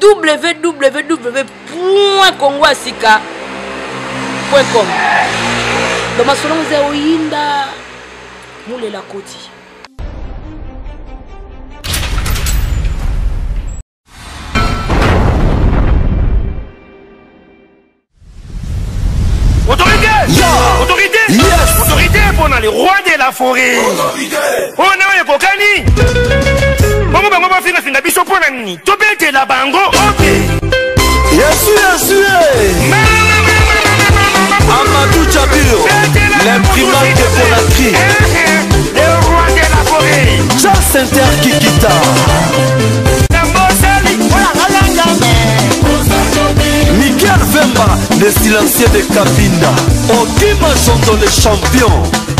www.congoasika.com. Dans ma salon Zéoïnda Moule la Koti. Autorité! Autorité! Yes! Autorité pour les rois de la forêt! Autorité! On a un kokani! Bon, on va finir la biso pour l'année. Tu peux la bango, ok! Yes! Amadou Djabiro, l'imprimante de Conakry. Le roi de la forêt! Charles Saint-Ter Kikita. Michael Vemba, le silencieux de Kabinda. Okima Jondo, le champion.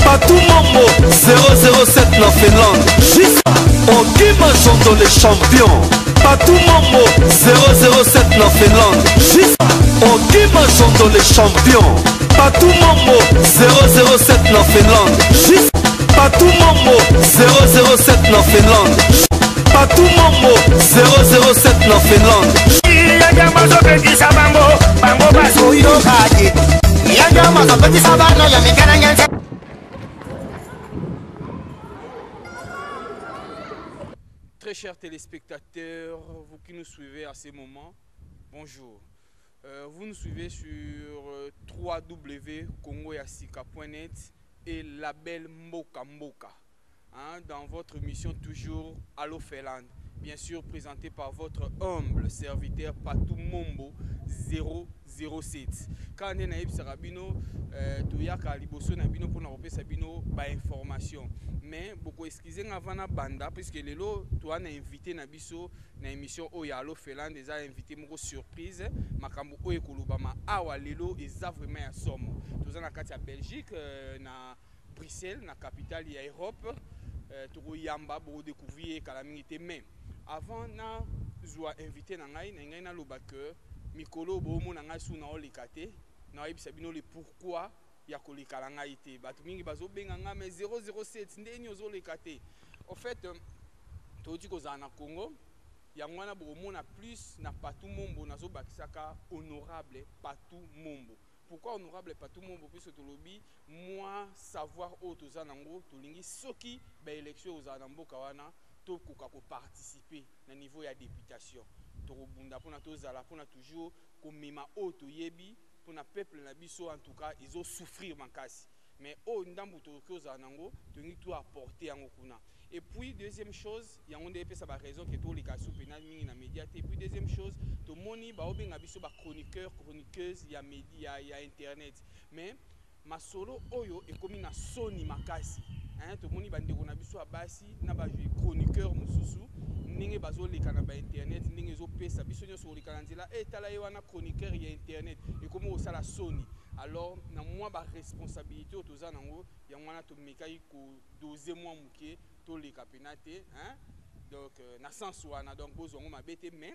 Patou Mambo, 007 la Finlande. Jissa, Okima Jondo, le champion. Patou Mambo, 007 la Finlande. Jissa, Okima Jondo, le champion. Patou Mambo, 007 la Finlande. Jissa, Patou Mambo, 007 la Finlande. Patou Mambo, 007 la Finlande. Très chers téléspectateurs, vous qui nous suivez à ces moments, bonjour. Vous nous suivez sur www.congoyasika.net et label Mboka Mboka. Dans votre émission toujours Allo Feland, bien sûr présenté par votre humble serviteur Patou Mombo 007. Quand on est naïf Sarabino, Toyaka Liboso Nabino pour nous Sabino ba information. Mais beaucoup excusez avant la banda puisque les lots toi on a invité Nabiso na émission Oya Allo Feland déjà invité mon surprise makambo Oyekolubama awa lelo eza vraiment à somme. Tous en Katia Belgique na Bruxelles na capitale ya Europe. Toko yamba pour découvrir calamité mais avant na zoa invité na ngai na lobake mikolo bo mo na ngai suna olikate na yebisa bino le pourquoi ya kolikala ngai te batu mingi bazo benga nga mais 007 ndeni ozolikate en fait todi kozana na Congo ya mwana bo mona plus na Patou Mombo nazo bakisaka honorable Patou Mombo. Pourquoi honorable Patou Mombo puisque to lobby moi savoir auto zanango to lingi soki ba élection aux anamboka wana to koka ko participer na niveau ya députation to bunda pona to zala pona toujours ko mema auto yebi pona peuple na biso en tout cas ils ont souffrir makasi mais o ndambu to ko zanango to ngi tout apporter yango kuna. Et puis deuxième chose il y a on des ça ba raison que to lika sou penal mingi na médiaté. Et puis deuxième chose to moni ba obenga biso ba chroniqueuse ya média ya internet mais ma solo oyo e komi na soni makasi to moni bandeko na biso abasi na ba chroniqueur mususu ninge bazo lika na ba internet ninge zo pesa biso nyo so lika na nzela tala ye wana chroniqueur ya internet e komi osala soni. Alors na moi ba responsabilité to za nango ya mwana to mekai ko doser moi muke to lika penate donc na sens wana donc bozongo mabete mais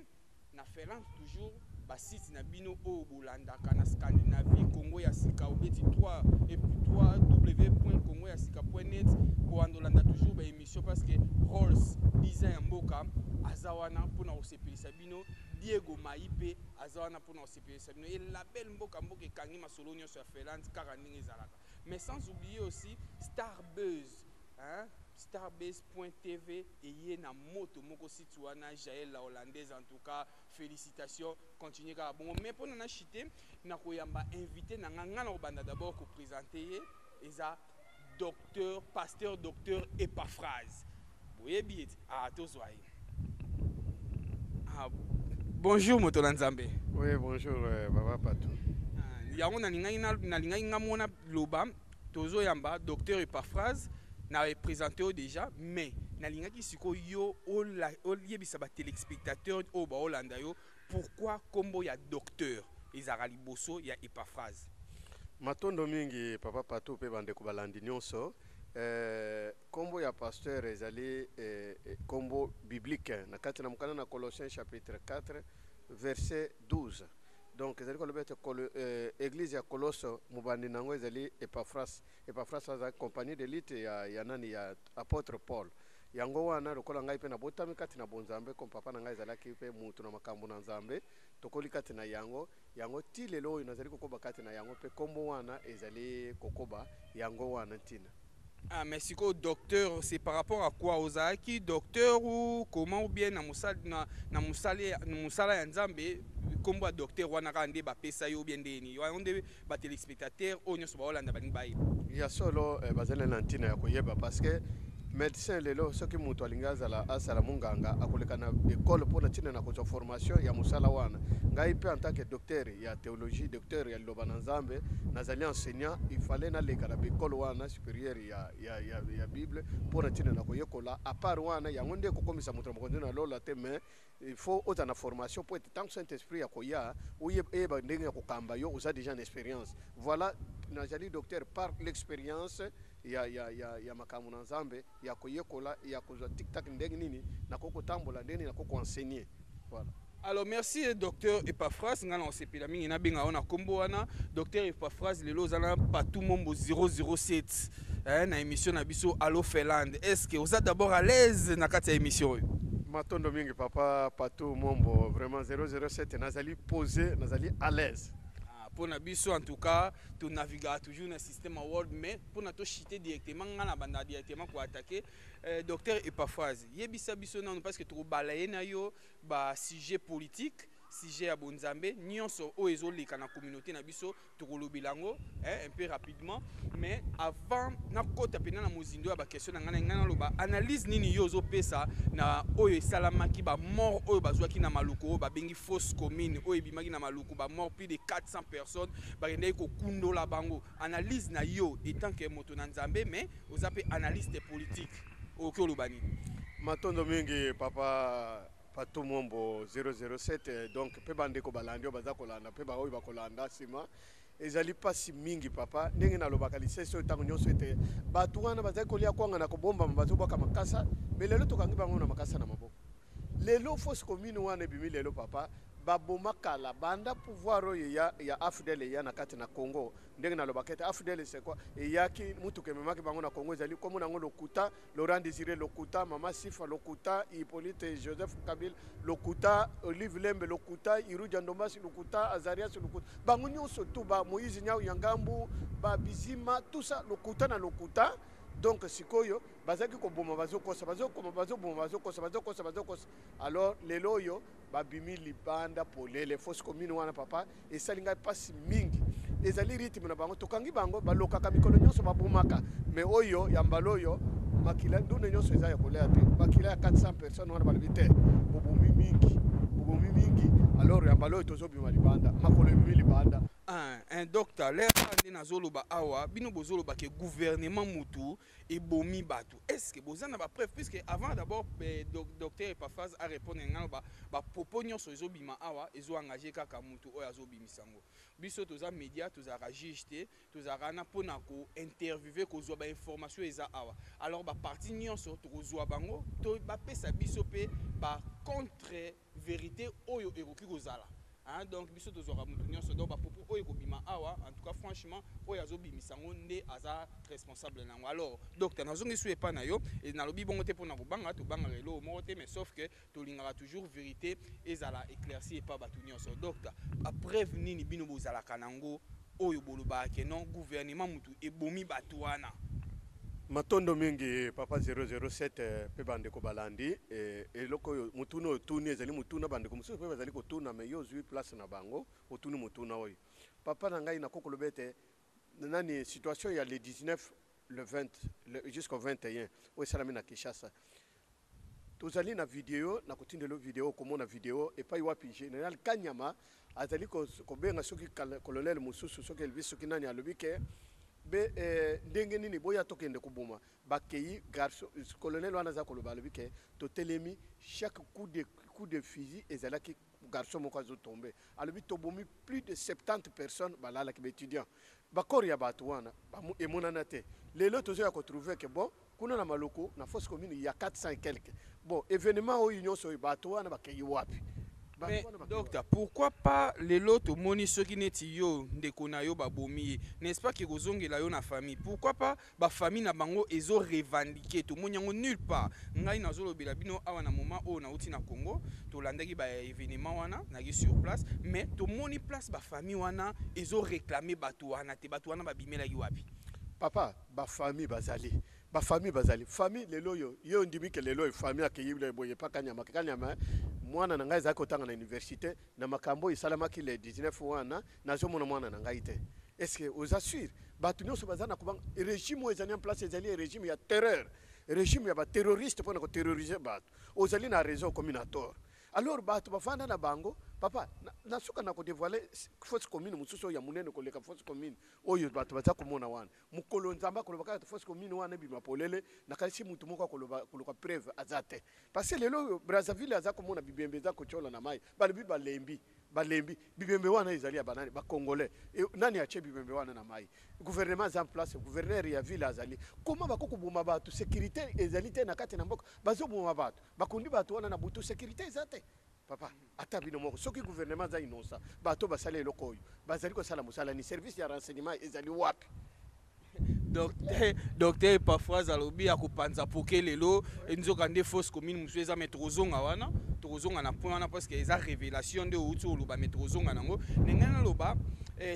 na felant toujours ba site na bino o bolandaka na Scandinavie Congo ya sika obeti 3 et puis www.congoyasika.net pour andolanda toujours ba émission parce que Rolls design mboka azawana pour na osepelisa bino Diego Maipe azawana pour na osepelisa bino et label mboka mboka kangi masolo nyonso ya felant kaka ndenge ezalaka mais sans oublier aussi Starbuzz Starbuzz.tv et yé na moto moko site wana Jaël la hollandaise en tout cas félicitations continuez ka bon mais pour na chité na koyamba invité na nga na obanda d'abord ko présenter eza pasteur docteur Epaphrase boyebi tozwai bonjour moto Nzambe. Oui bonjour Baba Patou yango na lingai nga mona loba tozo yamba docteur Epaphrase na présenté déjà mais na lingaki siko yo yebisa ba téléspectateur o ba Hollanda yo pourquoi kombo ya docteur ezara liboso ya Epaphrase matondo mingi Papa Patou pe bande ko balandi nyonso kombo ya pasteur ezali kombo biblique na kati na mukana na Colossiens chapitre 4 verset 12 donc ezali ko lobete église ya Colosso mubandi nango ezali Epaphrase aza compagnie d'élite ya nani ya apôtre Paul yango wana lokola ngai pe na botami kati na bonzambe comme papa na ngai ezalaki pe mutu na makambo na nzambe tokoli kati na yango ti lelo oyo nazali kokoba kati na yango pe kombo wana ezali kokoba yango wana ntina. Ah, mais si quoi docteur, c'est par rapport à quoi Ozaki docteur ou comment ou bien na musala ya nzambe kombo docteur wana kande ba pesa yo bien deni wa onde ba téléspectateur onyo so ba olanda ba ngibaye ya solo bazale na ntina ya koyeba parce que médecin lelo soki mutu alinga asala munganga akoleka na école mpona ntina na kozwa formation ya mosala wana ngai mpe en tant que docteur ya théologie docteur ya liloba na nzambe nazali enseignant il fallait naleka na baekole wana supérieure ya bible mpona ntina na koyekola à part wana yango nde kokomisa moto na mokonzi na lola te mais il faut oza na formation po ete tant saint esprit ya koya oyeba ndenge ya kokamba yo oza déjà en expérience voilà nazali docteur par l'expérience ya makambo na nzambe ya koyekola ya kozwa tiktak ndenge nini na kokotambola ndenge nini na koko enseigner voilà. Alors merci docteur Epaphras ngana osepela mingi na benga ona kombo wana docteur Epaphras lelo zana Patou Mombo 007 na émission na biso Allo Feland. Est-ce que vous êtes d'abord à l'aise na kati ya émission? Matondo mingi papa Patou Mombo vraiment 007 nazali posé nazali à l'aise. Pour Nabiso, en tout cas, tu navigues toujours dans le système world, mais pour nous chiter directement, directement pour attaquer. Docteur Epaphras, yebisa biso non parce que tu balaye na yo ba sujet politique, sujet à bonzambe, nyonso o ezoleka na communauté na biso tu bilango un peu rapidement, mais avant na kota pena na mozindo ba question na ngana loba analyse nini yo zo pesa na oyo salamaki ba mort oyo bazwaki na maluko ba bengi fausse commune oyo bimaki na maluko ba mort plus de 400 personnes ba rendai ko kundo la bango analyse na yo étant que moto na nzambe mais aux appelé analyste politique au Kolobani. Matondo mingi papa Patou Mombo 007 donc pe bande ko balandi baza kolanda pe ba oyo bakolanda sima ezali pasi mingi papa ndenge na lobaka liseso tango nyonso ete batu wana baza kolia kwanga na kobomba bazo boka makasa mais lelo tokangi bango na makasa na maboko lelo fausse commune wana ebimi lelo papa baboma kala banda pouvoir oyo ya AFDL ya na kati na Congo ndenge na lobakete AFDL c'est quoi eyaki mutu kememaki bango na Congo ezali komo nango Lokuta Laurent Désiré Lokuta Mama Sifa Lokuta Hippolyte Joseph Kabila Lokuta Olive Lembe Lokuta Iruja Ndombasi Lokuta Azarias Lokuta bango nyonso tu ba Moïse Nyau Yangambu ba Bizima tout ça Lokuta na Lokuta. Donc sikoyo bazaki ko boma bazokosa alors lelo yo babimi libanda polele fausse commune wana papa esalinga pasi mingi ezali rythme na bango tokangi bango balokaka mikolo nyonso babomaka mais oyo ya mbaloyo makila ndune nyonso eza ya kolea te makila ya 400 personnes wana balibite bobomi mingi alors ya mbaloyo tozobima libanda makolo ebimi libanda. Un docteur, l'air na zoloba awa, bino bozoloba que gouvernement mutu et bomi batu. Est-ce que vous avez preuve puisque avant d'abord docteur Epaphras a répondu ba popognon so ezobima awa ezo engagé kaka mutu oyo azobimisango. Biso toza média toza registre toza rana pona ko interviewer ko zo ba information eza awa. Alors ba parti nyonso to zo bango to ba pesa biso pe ba contre vérité oyo eroki kozala. Donc biso tozora mutu nyonso donc ba popo oyo kobima awa en tout cas franchement oyo azobimisango nde aza responsable nango. Alors docteur nazongi sou epa na yo et na lobi bongo te pona kobanga to banga lelo moko te mais sauf que to lingaka toujours vérité ezala éclairci epa batu nyonso. Docteur a preuve nini bino bozala kanango oyo boloba ke non gouvernement mutu ebomi batu wana. Matondo mingi papa 007 pe bande ko balandi eloko mutuno otuni ezali mutuna bande ko mususu pe bazali ko tuna mais yo zui place na bango otuni mutuna oyo papa na ngai na kokolo bete nani situation ya le 19 le 20 jusqu'au 21 o salami na Kinshasa tozali na video na kotindelo video komona video et pas wapi général Kanyama azali ko benga soki colonel mususu soki Elvis soki nani alobi ke be ndenge nini boya tokende kubuma bakei garçon colonel wana za koloba lobike to telemi chaque coup de fusil ezalaki garçon moko zo tomber alobi to bomi plus de 70 personnes balala ki étudiants bakor ya batu wana emonana te lelo tozo ya ko trouver que bon kuna na maloko na fausse commune il y a 400 et quelques bon événement o union so batu wana bakei wapi Mais docteur, pourquoi pas les lots moni ceux qui n'étaient yo de konayo babomi, n'est-ce pas que rozonge la yo na famille? Pourquoi pas ba famille na bango ezo revendiquer tout monde yango nulle part. Ngai na zolo bilabino awa na moment o na uti na Congo, to landaki ba événement wana na gi sur place, mais to moni place ba famille wana ezo réclamer bato wana te bato wana ba bimela gi wapi. Papa, ba famille bazali. Ba famille bazali. Famille lelo yo ndimi ke lelo famille akiyibile boye pa kanyama mwana na ngai za kotanga na université na makambo isalama ki le 19 wana nazo mona mwana na ngai te. Est-ce que aux assure batu nyonso bazana kubanga régime ezali en place ezali régime ya terreur, régime ya ba terroriste pour ko terroriser batu. Ozali na raison communautaire. Alors batu bafanda na bango papa na suka na ko dévoiler fausse commune mususo ya munene ko leka fausse commune oyo batu baza komona wana mukolo nzamba ko lobaka fausse commune wana bi mapolele na kasi mutu moko ko loba preuve azate parce que lelo Brazzaville aza komona bibembe za ko chola na mai bali balembi bibembe wana ezali ya banani ba congolais nani ache bibembe wana na mai gouvernement en place gouverneur ya ville azali comment bakoko buma batu sécurité ezali te na kati na mboka bazo buma batu bakundi batu wana na butu sécurité ezate papa ata bino moko soki gouvernement za inosa bato basala eloko oyo bazali kosala mosala ni service ya renseignement ezali wapi docteur parfois alobi akopanza poke lelo nzoka nde fausse commune musu eza metrozonga wana tozonga na point wana parce que eza révélation nde outi oloba metrozonga nango ndenge naloba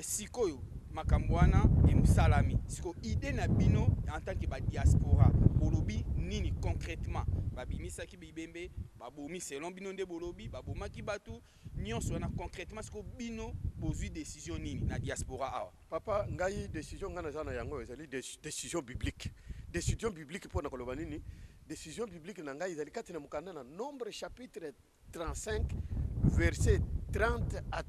sikoyo makambo wana emusalami siko idée na bino en tant que ba diaspora bolobi nini concrètement babimisaki bibembe babomi selon bino nde bolobi babomaki batu nyonso wana concrètement siko bino bozwi décision nini na diaspora awa papa ngai décision ngana zana yango ezali décision biblique pour na koloba nini décision biblique na ngai ezali kati na mukanda na nombre chapitre 35 verset 30 à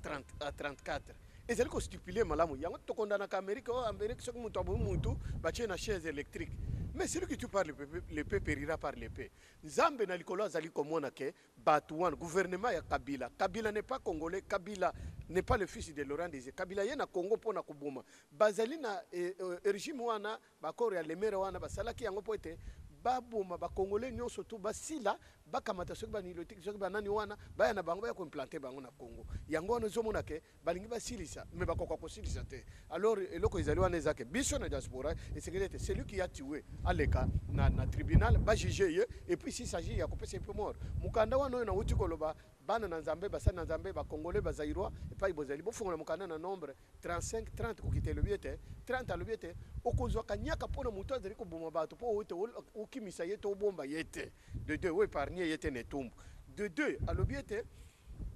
34 ezali ko stipuler malamu yango tokondana ka Amérique soki mutu abo mutu batie na chaise électrique mais celui qui tu parles le peuple périra par l'épée nzambe na likolo azali komona ke batuan gouvernement ya Kabila n'est pas congolais, Kabila n'est pas le fils de Laurent Désiré Kabila yena Congo pona kubuma bazali na régime wana bakoro ya lemere wana basalaki yango po ete baboma bakongolais nyonso to basila bakamata soki banilotique soki banani wana baya na bango baya koimplanter bango na Congo yango wana ezomona ke balingi basilisa mais bakoka kosilisa te alors eloko ezali wana ezake biso na diaspora esekele te celui qui a tué aleka na tribunal ba juger et puis s'il s'agit ya kopesa peu mort mukanda wana oyo na uti koloba bana na nzambe basana na nzambe bakongolais bazairwa epai bozali bofungola mukanda na nombre 35 30 kokite le biete 30 le biete okozwa kanyaka pona mutu azali koboma bato po ote okimisa yete obomba yete de deux we parnier yete netumbu de deux alobiete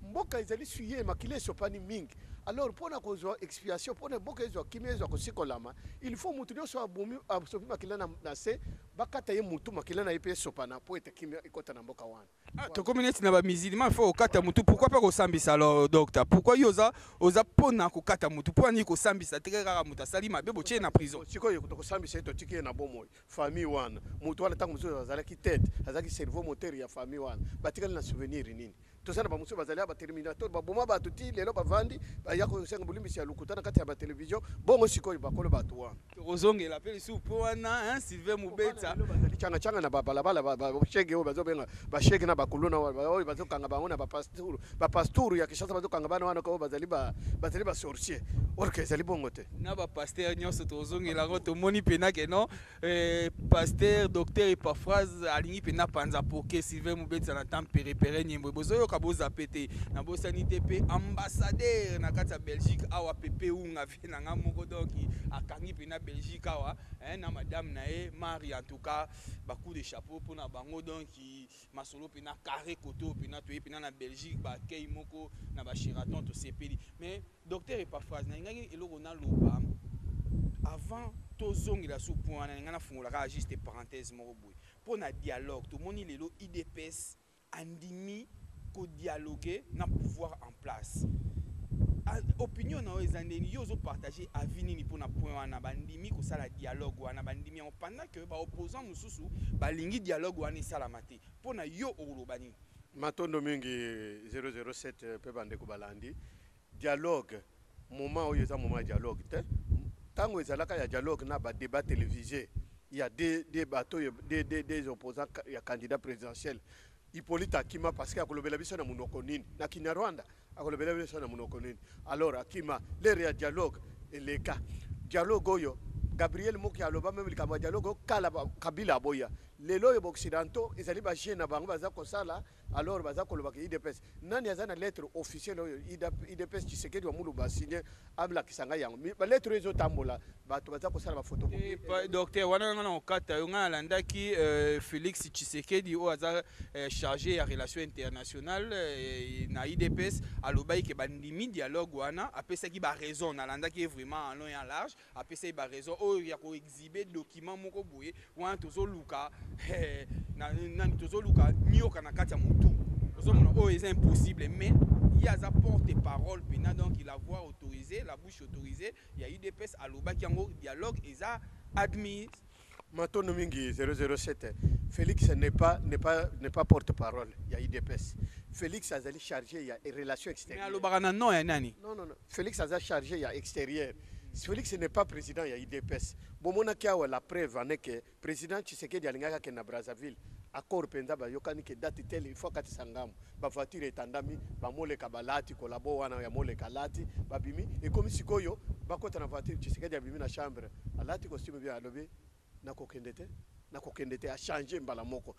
mboka ezali suye makile sopani mingi alors pona kozwa expiation pona mboka ezwa kimia ezwa kosikolama il faut mutu nyonso abomi asopi makila na se bakata ye mutu makila na yepe sopana po ete kimia ikota na mboka wana to communauté na ba musulman faut okata mutu pourquoi pas kosambisa alors docteur pourquoi yoza oza pona kokata mutu po ani kosambisa te kaka mutu asali mabe botie na prison sikoyo kosambisa to tiki na bomo famille wana mutu wana tangu mutu azalaki tête azalaki cerveau moteur ya famille wana batikali na souvenir nini tosana ba musu bazali ba terminator ba boma ba tuti lelo bavandi yako senga bulimbisi ya lukutana kati ya ba television bongo sikoyo bakolo batu wana rozonge la pele su po wana Sylvain Mubetsa bazali changa na balabala ba shege o bazobenga ba shege na bakuluna oyo bazokanga bango na ba pasteur ya Kishasa bazokanga bana wana ko bazali ba sorcier orke ezali bongo te na ba pasteur nyonso tozonge la roto moni pena ke non pasteur docteur et parfois alingi pena panza poke Sylvain Mubetsa na tempéré nyembo bozoyo kaboza pété na bosanité pe ambassadeur na kati ya Belgique awa pepe unga vena nga moko donc akangi pena Belgique awa na madame na e Marie en tout cas ba coup de chapeau pour na bango donc masolo pena carré koto pena to pena na Belgique ba kei moko na ba Sheraton to sepeli mais docteur et parfois na ngangi eloko na loba avant tozongela sous point na ngana fungola ka juste parenthèse moko boy pour na dialogue to moni lelo IDPS andimi ko dialoguer na pouvoir en place opinion na ezandeni yozo partager avis nini pour na point wana bandimi ko sala dialogue wana bandimi en pendant que ba opposant mususu balingi dialogue wana salama te pour na yo olobani matondo mingi 007 pe bande ko balandi dialogue moment oyo za moment dialogue te tango ezalaka ya dialogue na ba débat télévisé il y a des bateaux des opposants ya candidat présidentiel Hippolyte Akima parce que akolobela biso na munoko nini na Kinyarwanda akolobela biso na munoko nini. Alors Akima l'air ya dialogue eleka dialogue oyo Gabriel Moki aloba même likamba dialogue kala Kabila boya lelo yo occidentaux ezali ba jeune bango baza kosala alors baza koloba ki IDPS nani azana lettre officielle oyo IDPS Tshisekedi wa mulu ba signé abla kisanga yango ba lettre ezo tambola bato baza kosala ba photocopie docteur wana ngana okata nga landaki Félix Tshisekedi o aza chargé ya relations internationales na IDPS aloba ke bandimi dialogue wana apesaki ba raison na landaki vraiment en long et en large apesaki ba raison o ya ko exhiber document moko boye wana tozoluka nani tozoluka nyoka na kati ya mutu ozomona oh c'est impossible mais il y a sa porte-parole pena donc il a voix autorisée la bouche autorisée il y a UDPS aloba qui en dialogue et ça admis Matono mingi 007 Félix n'est pas porte-parole il y a UDPS Félix azali chargé il y a relations extérieures mais aloba na non ya nani non Félix azali chargé il y a extérieur Félix n'est pas président il y a UDPS bomona kia la preuve en est que président Tshisekedi alingaka ke na Brazzaville accord penza ba yokani ke date telle il faut kati sangamu ba voiture etandami ba moleka balati kolabo wana ya moleka lati ba bimi et comme sikoyo ba kota na voiture Tshisekedi abimi na chambre alati costume bien alobi na kokendete a changer mbala moko.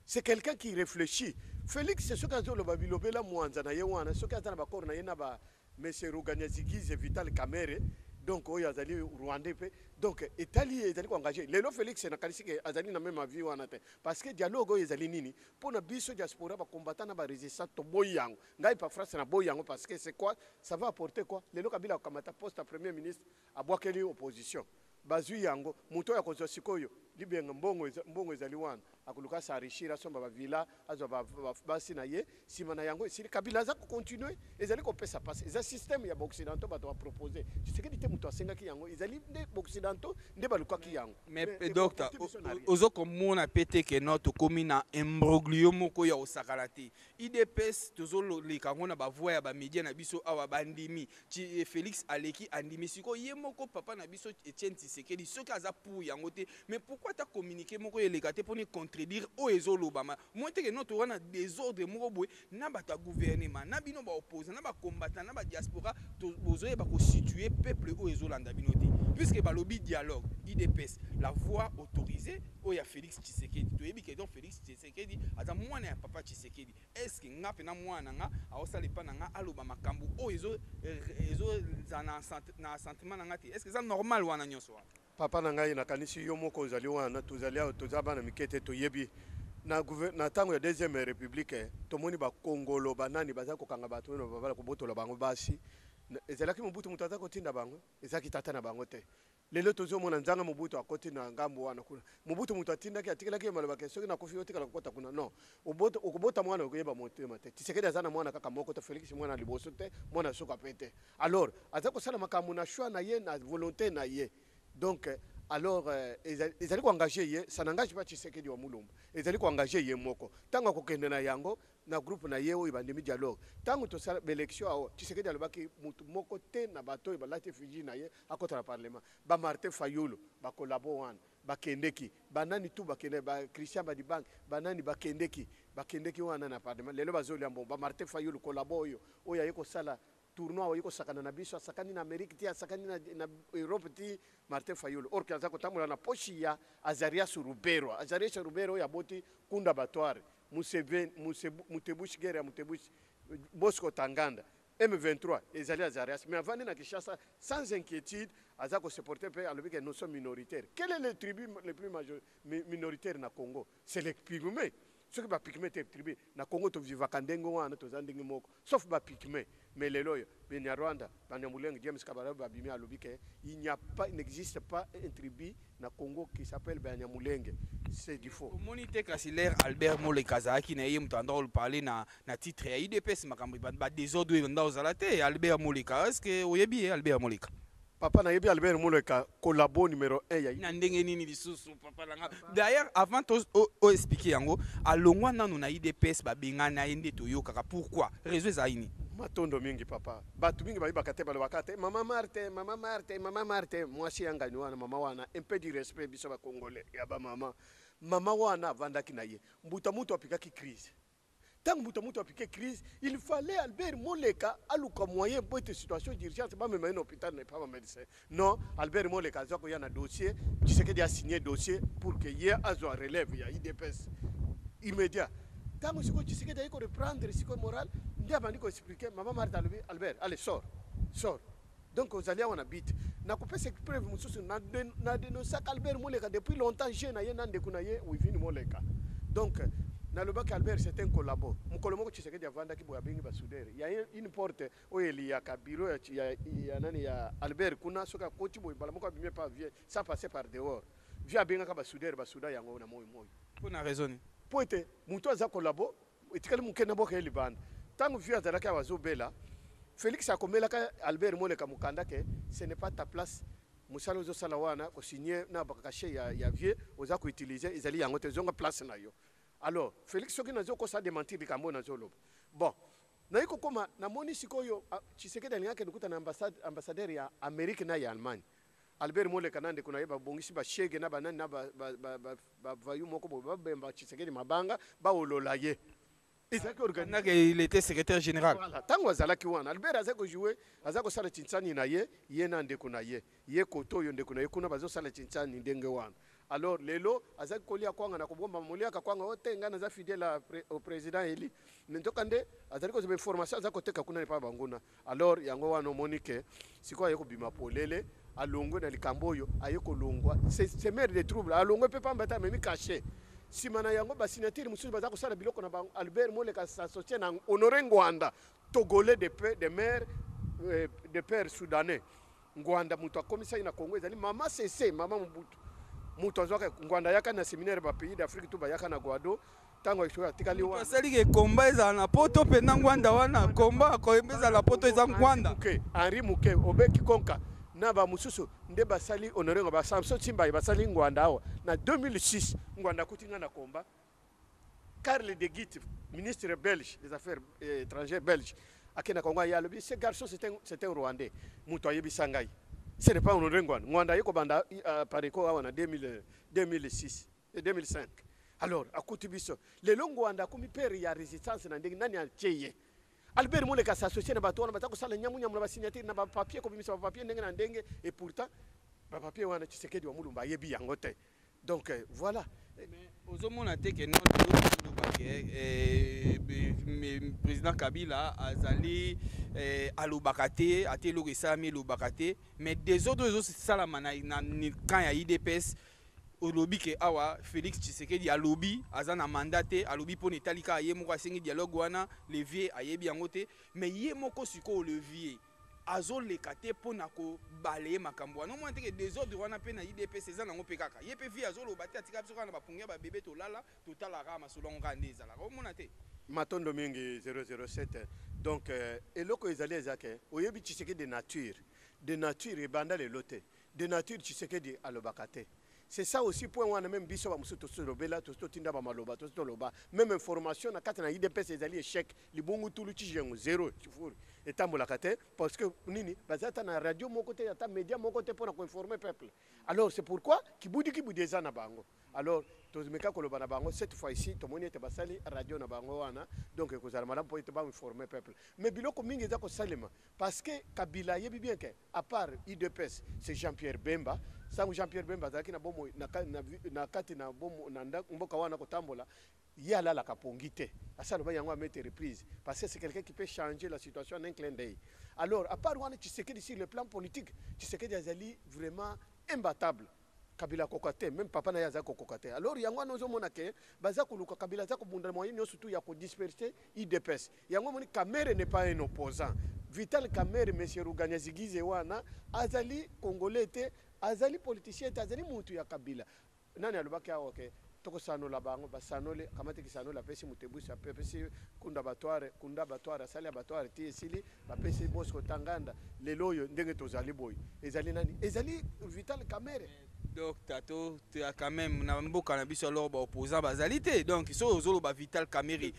C'est quelqu'un qui réfléchit. Félix c'est ce qu'a lo babilobela mwanza na ye wana ce qu'a na ba corps na ye na ba monsieur Ruganyazigize Vital Kamerhe donc oyo azali Rwandais pe donc Italie ezali ko engagé lelo Félix na kalisike azali na même avis wana te parce que dialogue oyo ezali nini pona biso diaspora ba combattant na ba résistants to boyango ngai pa France na boyango parce que c'est quoi ça va apporter quoi lelo Kabila kamata poste à premier ministre abwakeli opposition bazui yango muto ya kozwa sikoyo libenga mbongo ezali wana akuluka sarishira somba ba villa azo basi na ye sima na yango sili Kabila za continuer ezali ko pesa passe eza système ya occidentaux ba to proposer tu sais que dite muto asenga ki yango ezali nde occidentaux nde baluka ki yango mais docteur ozo komona pété que notre commune imbroglio moko ya osakalati IDPS tozolo leka ngona ba voix ya ba média na biso awa bandimi ti Félix aleki andimi siko ye moko papa na biso Etienne Tshisekedi soki aza pour yango te mais pourquoi ta communiquer moko eleka te poni contredire o ezolobama moi te que notre wana désordre moko boye na bata gouvernement na bino ba opposant na ba combattant na ba diaspora bozoye ba ko situer peuple o ezolanda bino te puisque ba lobby dialogue IDPS la voix autorisée o ya Félix Tshisekedi to yebi que donc Félix Tshisekedi aza mwana ya papa Tshisekedi est-ce que nga pena mwana nga aosala pa nga aloba makambo o ezo na sentiment nga te est-ce que ça normal wana nyonso papa na ngai nakanisi yo moko ozali wana tozali tozaba na mikete toyebi na tango ya deuxième république tomoni ba Kongolo banani baza kokanga bato no babala kobotola bango basi ezalaki Mobutu mutu aza kotinda bango ezaki tata na bango te lelo tozomona nzanga Mobutu akoti na ngambo wana kuna Mobutu mutu atindaki atikelaki maloba ke soki na kofi otikala kokota kuna non okobota mwana okoyeba motema te Tshisekedi aza na mwana kaka moko te Félix mwana liboso te mwana soka pete alors aza kosala makambo na choix na ye na volonté na ye donc alors ils allaient engager ye ça n'engage pas Tshisekedi wa Mulumba ils allaient engager ye moko tango kokende na yango na groupe na ye o ibandemi dialogue tango to sala élection ao Tshisekedi alobaki mutu moko te na bato ibalati fiji na ye akota na parlement ba Martin Fayulu ba kolabo wana bakendeki banani tu bakende ba Christian Badibank banani bakendeki wana na parlement lelo bazoli ambo ba Martin Fayulu kolabo oyo yeko sala tournoi yiko sakana na biso sakani na Amerique ti sakani na Europe ti Martin Fayulu or kaza ko tamula na pochi ya Azarias Rubero ya boti kunda batware Mutebushi Gere Mutebushi Bosco Tanganda M23 ezali Azarias mais avant na Kinshasa sans inquiétude azako supporter pe alobi que nous sommes minoritaires. Quel est le tribu le plus minoritaire na Congo? C'est les Pygmées. Ceux qui ba Pygmée te tribu na Congo to viva kandengo wana to zandingi moko sauf ba Pygmée. Mais les loyo Benyarwanda Banyamulenge James Kabala babimi alobi que il n'existe pas un tribu na Congo qui s'appelle Banyamulenge. C'est du faux. Monité Kassiler Albert Molekaza qui na yé mutandao parler na titre ya IDPS makambo ba désordre ndao zalate Albert Moleka est-ce que oyebi Albert Moleka Papa na yebi Albert Moleka collabo numéro 1 ya na ndenge nini lisusu papa langa d'ailleurs avant to expliquer yango alongwa nanu na IDPS ba bengana yende to yokaka pourquoi réseau zaini matondo mingi papa batu mingi bayibaka te balobaka te mama Marte mwasi yanga ni wana mama wana un peu du respect biso ba congolais ya ba mama wana vandaki na ye mbuta mutu apikaki crise tant que mutu appliqué crise, il fallait Albert Moleka aluka moyen pour cette situation d'urgence, pas même un hôpital n'est pas un médecin. Non, Albert Moleka il y a un dossier, tu sais qu'il a signé dossier pour que hier Azo relève, il y a IDPS immédiat. Tant que tu sais qu'il faut reprendre le moral, il y a un expliquer, maman Martha Albert, allez sors. Donc aux alliés on habite. Na coupé cette preuve mususu na dénoncé Albert Moleka depuis longtemps jeune na nande kunaye Wivini Moleka. Donc na le bac Albert c'est un collabo. Mukolomoko Tshisekedi avanda ki boya bengi basudere. Il y a une porte où il y a ka bureau ya nani ya Albert kuna soka koti boy balamoko bimé pas vieux ça passer par dehors. Via benga ka basudere basuda yango na moyo. Pour na raison. Poete muto za collabo etikali mukena boka elibanda. Tangu via zalaka wazobela Félix Akomelaka Albert Moleka Mukanda que ce n'est pas ta place. Musalo zo salawana ko signer na bakache ya vieux oza ko utiliser ezali yango te zonga place na yo. Alors Félix soki nazo ko sa démentir bikambo na zolo. Bon, na iko koma na moni sikoyo Tshisekedi alingaka nikuta na ambassadeur ya Amerique na ya Allemagne. Albert Moleka nande kuna yeba bongisi ba shege na banani na ba vayu moko bo bemba Tshisekedi mabanga ba ololaye. Il était secrétaire général. Voilà. Tant que Albert a joué, Azako Sala Tinchani na ye nande kuna ye koto yo ndekuna ye kuna bazo Sala Tinchani ndenge wana. Alors lelo Azako kolia kwanga na kubomba molia ka kwanga wote ngana za fidèle au président Eli. Ntokande azako zo information azako teka kuna pa banguna. Alors yango wana Monique siko ayeko bima polele alongo na likamboyo ayeko longwa. C'est mère de trouble. Alongo peut pas mbata même caché. Si mana yango ba signature mususu baza ko sala biloko na Albert Moleka s'associer na Honoré Ngwanda togolais de mère de père soudanais Ngwanda mutu akomisa ina Congo ezali mama cc mama Mobutu mutu azoka Ngwanda yaka na séminaire ba pays d'Afrique to ba yaka na Guado tango ishoya tikali wana sali ke komba eza na poto pe na Ngwanda wana komba ko embeza la poto eza Ngwanda Henri Muke obeki konka na ba mususu nde basali Honoré ngo ba Samson Simba basali Ngwanda awa na 2006 Ngwanda kutinga na komba Karl de Guitte ministre belge des affaires étrangères belge akena Congo ya lobi ce garçon c'est un Rwandais muto ayebi sangai ce n'est pas Honoré Ngwanda yeko banda pareko awa na 2006 et 2005 alors akuti biso le Ngwanda kumi père ya résistance na ndenge nani acheye Albert Moleka s'associer na bato wana batako sala nyamu na ba signature na ba papier ko bimisa ba papier ndenge na ndenge et pourtant ba papier wana Tshisekedi wa mulumba yebi yango te. Donc voilà. Mais ozomona te ke non président Kabila azali alobakate atelo ke sami lobakate mais des autres salama na quand ya IDPS olobi ke awa Félix Tshisekedi alobi azana mandaté alobi pour netalika ye moko asengi dialogue wana levier ayebi yango te mais ye moko siko levier azoleka te pona ko balaye makambo wana omona teke désordre wana pe na IDPS eza nango pe kaka ye pe vi azoloba te atika biso kana bapungia ba bébé tolala totalaka masolo ngo kande ezalaka omona te Matondo mingi 007 donc eloko ezali ezake oyebi Tshisekedi de nature ebanda le lote de nature Tshisekedi alobaka te. C'est ça aussi point wana même biso ba musuto solobela to tinda ba maloba to loba même information na kata na IDPS ezali échec libongo tulu chijengo zéro chifuri etambola kate parce que nini bazata na radio mon côté ata média mon côté pour informer peuple. Alors c'est pourquoi kibudi eza na bango. Alors to meka koloba na bango cette fois ici to moni ete basali radio na bango wana donc ekozala malamu pour ete ba informer peuple. Mais biloko mingi eza ko salema parce que Kabila yebi bien que à part IDPS c'est Jean-Pierre Bemba sangu Jean-Pierre Bemba zaki na bomo na kati na bomo na mboka wana kotambola yala la kapongite asa loba yango mettre reprise parce que c'est quelqu'un qui peut changer la situation en un clin d'œil. Alors à part wana Tshisekedi sur le plan politique Tshisekedi azali vraiment imbattable. Kabila kokate même papa na yaza kokate. Alors yango nozo mona ke baza kuluka Kabila za kobunda moyen surtout ya ko disperser IDPS. Yango moni Kamere n'est pas un opposant. Vital Kamere monsieur Ruganyazigize wana azali congolais te azali politicien te azali mutu ya Kabila. Nani alobaki awo ke toko sano la bango basanole kamate kisano la pesi mutebusi apesi kunda batware sali batware ti esili bapesi Bosco Tanganda leloyo ndenge tozali boy ezali nani ezali Vital Kamere. Donc tato tu as quand même na mboka na biso alors ba opposant bazalité donc so ozolo ba Vital Kamere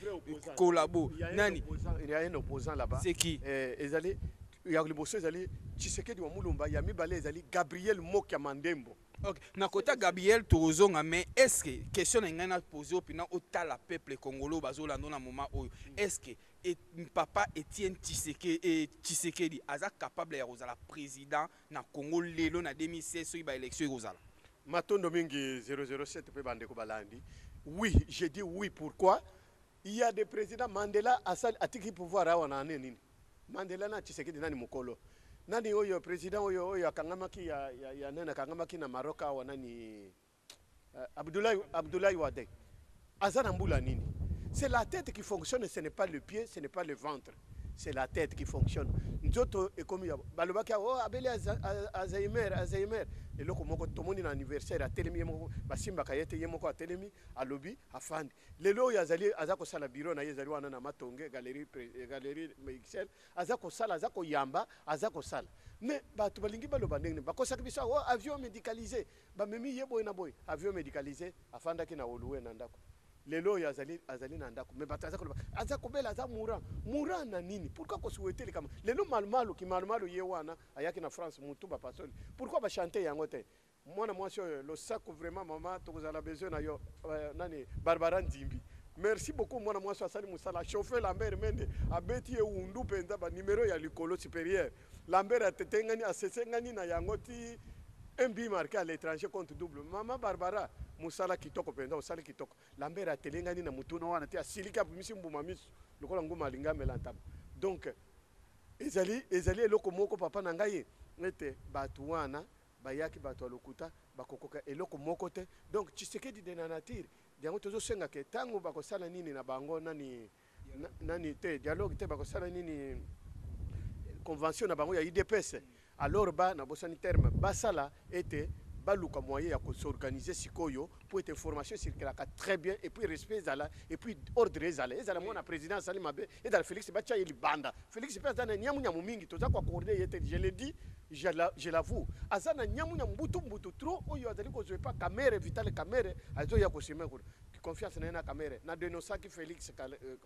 collabo nani il y a un opposant là-bas c'est qui ezali ya liboso ezali Tshisekedi wa Mulumba ya mibale ezali Gabriel Mokia Mandembo. Ok, na kota Gabriel Torozonga, mais est-ce que question na ngana posé au pina au tala peuple congolais bazolanda na moment oyo est-ce que papa Etienne Tshisekedi aza capable ya kozala président na Congo lelo na 2016 so ba élection kozala Matondo mingi 007 pe bande ko balandi. Oui, j'ai dit oui, pourquoi? Il y a des présidents Mandela atiki pouvoir awa na nini. Mandela na Tshisekedi nani mukolo. Nani oyo président oyo akangamaki ya nena kangamaki na Maroc awa nani Abdoulaye Wade. Azana mbula nini? C'est la tête qui fonctionne, ce n'est pas le pied, ce n'est pas le ventre. C'est la tête qui fonctionne. Nzoto ekomi balobaki abeli Alzheimer et loko moko tomoni na anniversaire a telemi moko basimba kayete yemoko a telemi alobi afandi lelo yazali azako sala bureau na yezali wana na Matonge galerie Excel azako sala azako yamba azako sala mais batu balingi baloba ndenge bakosaka biso avion médicalisé ba memi yebo na boy avion médicalisé afanda ki na oluwe na ndako lelo azali na ndako mais bataza ko azako bela za mura na nini pourquoi ko souhaiter kama lelo malmalu ki malmalu yewana ayaki na France mutu ba pasoli pourquoi ba chanter yango te mwana mwasi le sac vraiment maman tokozala besoin na yo nani Barbara Nzimbi merci beaucoup mwana mwasi asali musala chauffer Lambert Mende abeti e undu penza ba numéro ya likolo supérieur Lambert atetengani asesengani na yango ti un but marqué à l'étranger contre double maman Barbara musala kitoko penza usali kitoko Lambert atelengani na mutuna wana te asilika misi mbuma misu lokola nguma linga melantaba donc ezali eloko moko papa na ngai ete batu wana bayaki batu alokuta bakokoka eloko moko te donc Tshisekedi de na nature yango tozo senga ke tango bakosala nini na bango nani te dialogue te bakosala nini convention na bango ya IDPS alors ba na bosani terme basala ete baluka moyen ya s'organiser sikoyo pour être information circulaka très bien et puis respect zala et puis ordre ezala mona président Salim Mabe et dans Félix Bacha il banda Félix Bacha na nyamu mingi toza kwa coordonner yete je l'ai dit je l'avoue azana nyamu mbutu trop oyo azali ko jouer pas caméra vitale caméra azo ya ko sema ko confiance na caméra na denosaki Félix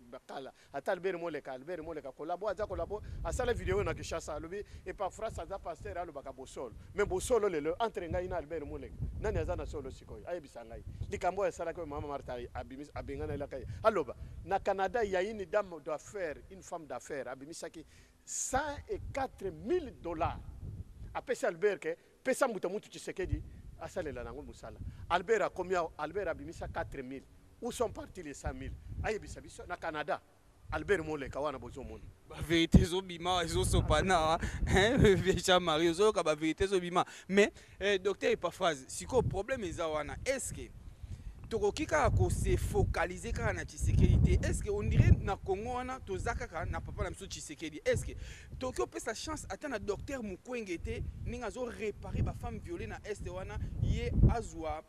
Bakala ata Albert Moleka kolabo aza kolabo asala vidéo na Kishasa lobi et par phrase aza pasteur alo baka bosolo mais bosolo lelo entre ngai na Albert Moleka nani azana solo sikoyo ayebisa ngai likambo esala ko mama Martha abingana la kay aloba na Canada il y a une dame d'affaires une femme d'affaires abimisaki $104,000 apesa Albert ke pesa mutu Tshisekedi asalela nango musala Albert a combien Albert abimisa 4,000 où sont partis les 100,000 ayebisa biso na Canada Albert Moleka wana bozomona ba vérité zo bima zo sopana hein Vécha Marie zo ka ba vérité zo bima mais docteur Epaphrase siko problème eza wana est-ce que tokokika ko se focaliser ka na Tshisekedi est-ce que on dirait na Congo wana tozaka ka na papa na biso Tshisekedi est-ce que tokyo pesa chance atana docteur Mukwege te ninga zo réparer ba femme violée na est wana ye azwa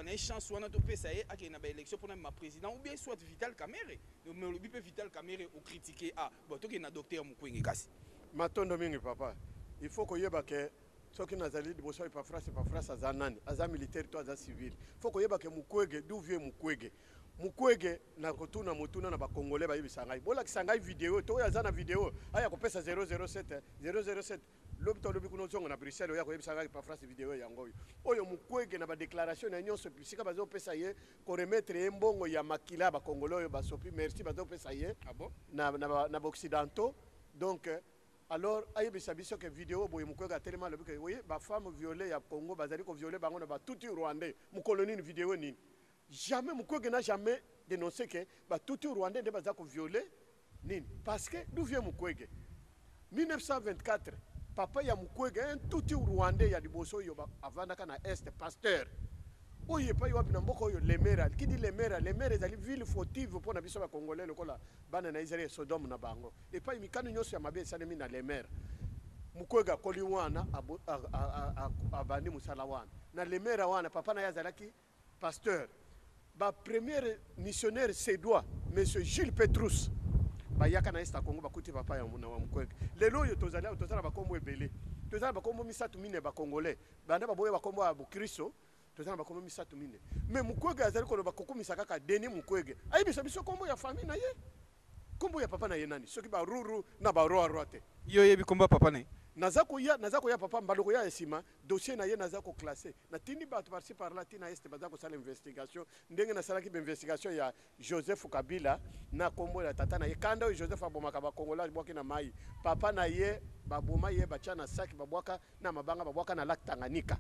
na chance wana to pesa ye akena na ba élection pour ma président ou bien soit Vital Kamerhe mais le bipe Vital Kamerhe au critiquer bon toke na docteur Mukwege kasi matondo mingi papa il faut ko yeba ke soki nazali liboso Epaphrase aza nani aza militaire to aza civil faut ko yeba ke Mukwege d'où vient Mukwege na kotuna motuna na ba congolais ba yebisa ngai bola kisangai vidéo to aza na vidéo aya ko pesa 007 lobito lobi kuno zongo na Bruxelles ya ko yebisa ngai Epaphrase vidéo yango oyo Mukwege na ba déclaration na nyonso pisika bazo pesa ye ko remettre mbongo ya makila ba congolais oyo ba sopi merci bazo pesa ye na occidentaux donc alors ayebisa biso que vidéo boye Mukwege tellement lobi que oui ba femme violée ya Congo bazali ko violer bango na ba tutu rwandais mukoloni ni vidéo nini jamais Mukwege n'a jamais dénoncé que ba tutu rwandais de baza ko violer nini parce que d'où vient Mukwege 1924 papa ya Mukwege un tutu rwandais ya liboso yo avandaka na est pasteur oye pa yo na mboko yo Lemera qui dit Lemera ezali ville fautive pour na biso ba congolais lokola bana na Israël Sodome na bango et pa imikano nyonso ya mabe salemi na Lemera Mukwege koli wana abandi musala wana na Lemera wana papa na yazalaki pasteur ba premier missionnaire sédois monsieur Gilles Petrus bayaka na esta Congo bakuti papa ya Mukwege lelo yo tozala ba kombo ebele tozala ba kombo misatu mine ba congolais banda baboye ba kombo ya Bukristo tozana bakombo misatu mine mais Mukwege azali ko ba kokomisa kaka Denis Mukwege ayebisa biso kombo ya famille na ye kombo ya papa na ye nani soki ba ruru na ba roa roate Yo yebi komba papa ne. Naza koya papa mbaloko ya esima dossier na ye naza ko classer. Na tindi bato par ci par là tina este baza ko sala investigation. Ndenge na sala ki investigation ya Joseph Kabila na kombo ya tata na ye kanda Joseph abomaka ba Congolais boki na mai. Papa na ye baboma ye bacha na saki babwaka na mabanga babwaka na lac Tanganyika.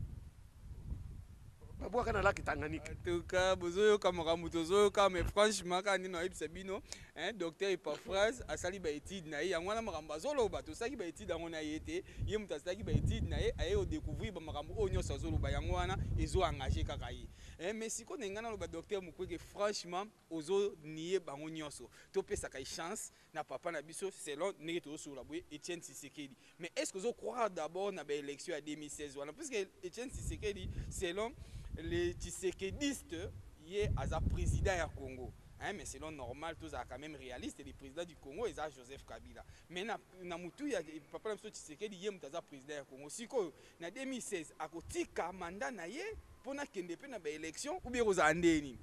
Babwaka na lac Tanganyika. En tout cas, bozoyo kamaramu tozoyo mais franchement quand ni na ibsabino, hein, docteur Epaphrase asali ba étude na ye yangwana makambo zolo ba to saki ba étude ngona yete, ye mutasaki ba étude na ye aye o découvrir ba makambo onyo sa zolo ba yangwana ezo engager kaka ye. Hein, mais siko ngana lo ba docteur Mukwege franchement ozo nié bango nyonso. To pesa ka chance na papa na biso selon nege to sur la boye Etienne Tshisekedi. Mais est-ce que vous croire d'abord na ba élection à 2016 wana parce que Etienne Tshisekedi selon les Tshisekedistes, il est président du Congo. Hein, mais selon normal, tous sont quand même réalistes. Le président du Congo est Joseph Kabila. Mais il y a papa Tshisekedi, il est président du Congo. Si en 2016, à côté de mandat pour qu'il y ait une élection, ou bien vous avez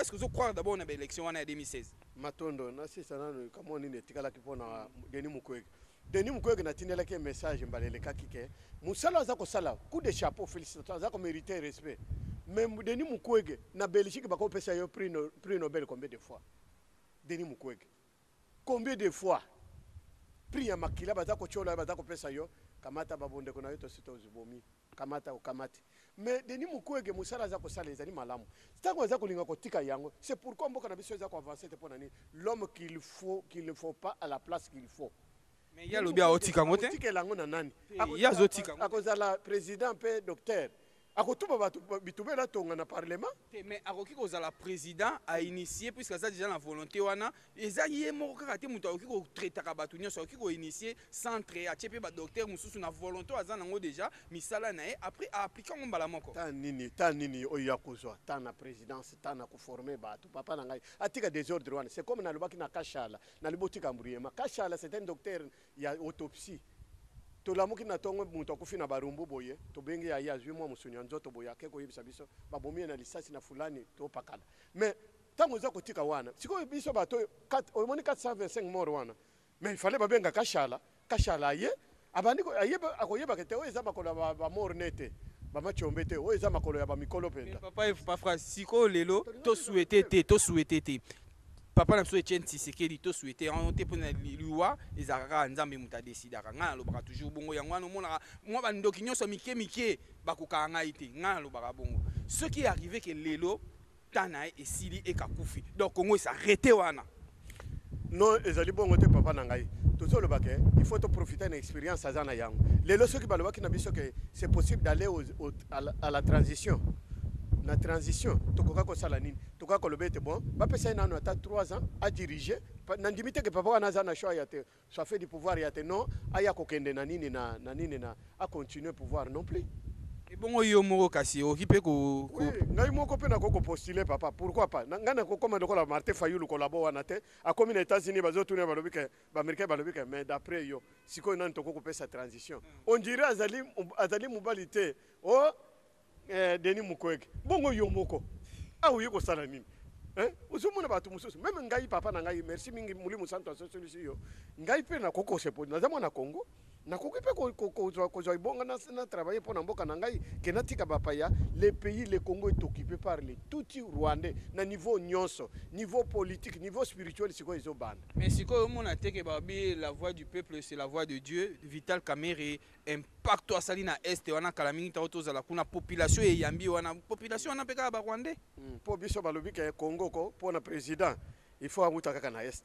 est-ce que vous croyez d'abord une élection en 2016? Matondo, nasi sana kama on est tikala kipona Denis Mukwege. Denis Mukwege na tinela ke message mbalele kakike. Musala za ko sala, coup de chapeau, félicitations, za ko mériter respect. Mais Denis Mukwege na Belgique bako pesa yo prix Nobel combien de fois? Denis Mukwege. Combien de fois? Prix ya makila baza ko chola baza ko pesa yo kamata babonde ko na yo to sito zubomi. Kamata o kamati. Mais Denis Mukwege musala za ko sala ezali malamu. Tango za ko linga ko tika yango, c'est pourquoi mboka na biso za ko avancer te pona ni l'homme qu'il ne faut pas à la place qu'il faut. Mais il y a le bien otika ngote. Tika lango na nani? Il y a zotika. Akozala président pe docteur. Bitubela tonga na parlement. Mais akoki kozala président a initié puisque ça déjà la volonté wana eza yé moko kaka te muto akoki ko traiter ka batu nyonso akoki ko initier centre a tiepe ba docteur mususu na volonté aza nango déjà misala na ye après appliquer ngombala moko ta nini oya kozwa ta na présidence ta na ko former batu papa na ngai atika désordre wana c'est comme na lobaki na kashala na libotika mburiema kashala c'est un docteur ya autopsie. Tolamuki na tongo muto akufi na barumbu boye to bengi ya yazwi mwa musuni nzoto boya keko yebisa biso babomie na lisasi na fulani to pakala mais tango za kotika wana siko biso bato 425 mort wana mais il fallait babenga kashala ye abandiko ayeba akoyeba kete o eza makolo ba mort nete ba machombe te o eza makolo ya ba mikolo penda papa pas phrase siko lelo to souhaiter te papa na so Etienne Tshisekedi to souhaiter on te pona liwa ezaka nzambe muta décidaka nga lobaka toujours bongo yango no mona moi bandoki nyonso mike bakoka nga ite nga lobaka bongo ce qui est arrivé que lelo tana et sili et kakufi donc Congo s'arrêter wana non ezali bongo te papa na ngai toujours lobaka il faut te profiter de l'expérience azana yango lelo ceux qui balobaki na biso que c'est possible d'aller à la transition. La transition, tokoka ko sala nini tokoka ko lobete bon ba pesa ina ata 3 ans à diriger na ndimite que papa na zana choix yate soit fait du pouvoir yate non aya ko kende na nini na a continuer pouvoir non plus et bon yo moko kasi okipe ko ngai moko pe na ko postuler papa pourquoi pas ngana ko comme lokola Martin Fayulu ko labo wana te a comme les États-Unis bazo tourner ba lobike ba américain ba lobike mais d'après yo siko nan toko ko pesa transition on dirait azali mobilité oh Denis Mukwege bongo yo moko awu yiko sala nini uzumuna batu mususu même ngai papa na ngai merci mingi mulimu santo solution yo ngai pe na koko sepo na zamo na Congo na kokipe ko zo ibonga na travailler pour na mboka na ngai ke natika bapa ya le pays le Congo est occupé par les tuti rwandais na niveau nyonso niveau politique niveau spirituel siko izo banda mais siko mona teke babi la voix du peuple c'est la voix de Dieu Vital Kamerhe impact asali na est wana kala mingi ta oto za kuna population e yambi wana population wana peka ba rwandais po biso balobi ke Congo ko pour na président il faut amuta kaka na est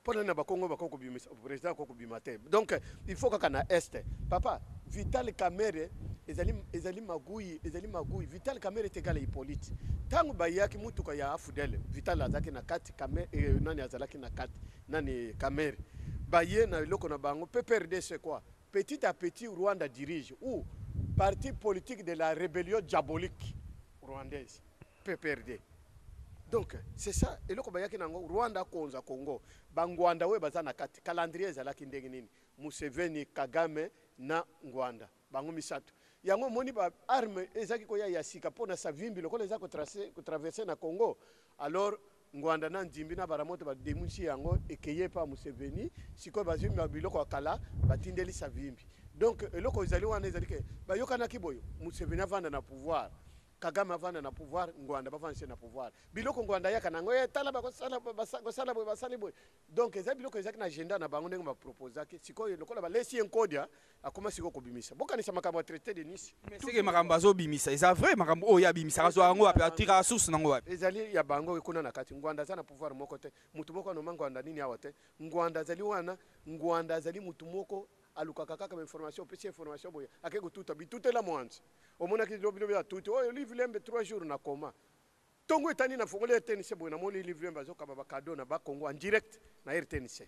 Pour na bakongo bakoko bimisa président koko bimate donc il faut kaka na est papa Vital Kamerhe ezali magui Vital Kamerhe tegala Hippolyte tangu bayaki mutuka ya afudele Vital azaki na kati Kamerhe nani azalaki na kati nani Kamerhe baye na loko na bango PPRD c'est quoi petit à petit Rwanda dirige ou parti politique de la rébellion diabolique rwandaise PPRD. Donc c'est ça et loko bayaki nango Rwanda konza Congo bangwanda we bazana kati calendrier ezalaki ndenge nini Museveni Kagame na Ngwanda bango misato yango moni ba arme ezaki ko ya sika pona sa vimbi loko leza ko traverser na Congo alors ngwanda na ndimbi na baramoto ba demushi yango ekeye pa Museveni siko bazimi ba biloko akala batindeli savimbi. Donc eloko ezali wana ezali ke ba yokana kiboyo Museveni avanda na pouvoir, Kagame avanda na pouvoir, ngwanda bavanda na pouvoir. Biloko ngwanda yaka nango tala bakosala basali boy. Donc ezali biloko ezaki na agenda na bango ndenge ba proposer ke siko eloko ba lesi enkodia akoma siko kobimisa. Bokanisa makambo ya traité de Nice. Mais c'est que makambo azo bimisa, eza vrai makambo o ya bimisa kazo yango ape atira source nango wapi. Ezali ya bango ekuna na kati ngwanda za na pouvoir moko te. Mutu moko no ngwanda nini awa te. Ngwanda zali wana, ngwanda zali mutu moko alukaka kaka information pesi information boya akeko tuta bitutela mwanzi omona ki lobilo ya tuti oyo livre lembe 3 jours na koma tongo etani na fongole tennis boya na moni livre lembe azoka ba cadeau na ba Congo en direct na tennis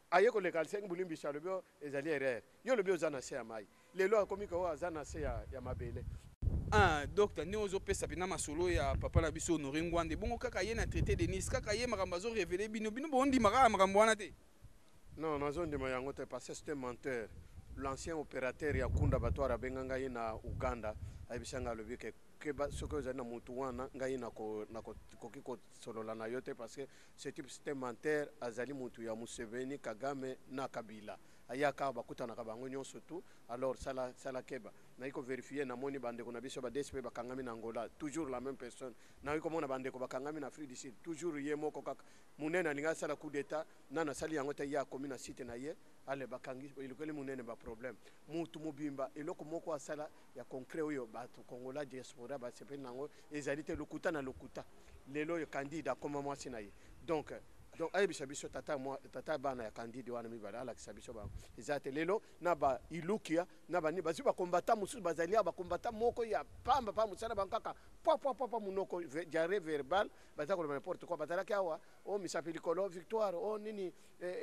ayeko le kalseng bulimbi shalobio ezali erreur yo lobio zana se ya mai lelo akomika o azana se ya mabele. Ah, docteur, nous avons fait ça masolo ya papa na biso Honoré Ngwande. Bon kaka ye na traité de Nice, kaka ye makambo azo révéler bino bon di makambo wana te. Non, dans zone de Mayangote, parce que c'est un menteur. L'ancien opérateur Yakunda Batwara Benganga na Uganda, Aibishanga le que ce que vous avez Mutuana, Gaïna Kokiko Sololana Yote, parce que ce type c'est un menteur, Azali Mutuya Museveni, Kagame, Nakabila. Ayaka Bakuta Nakabangonyo surtout, alors Sala Keba. Naiko vérifier Namoni Bande Konabiso Badespe Bakangami Angola, toujours la même personne. Naiko Mona Bande Bakangami na Afrique du Sud, toujours Yemo Kokak, Munena Linga Sala coup d'état, Nana Sali Yangote Ya Komina Site Naye, Ale Bakangi, il y a Munene ba problème. Mutu Mubimba, et loko moko asala ya concret oyo batu Kongola diaspora ba sepe nango ezalite lokuta na lokuta. Lelo yo candidat comme moi sinaye. Donc ayi bisabiso tata bana ya candide wana mibala ala kisabiso ba ezate lelo na ba ilukia na ba ni bazu ba kombata musu bazalia ba kombata moko ya pamba pa musana bankaka papa munoko diarrhée verbal bazako le n'importe quoi bazala kawa o misapili kolo victoire o nini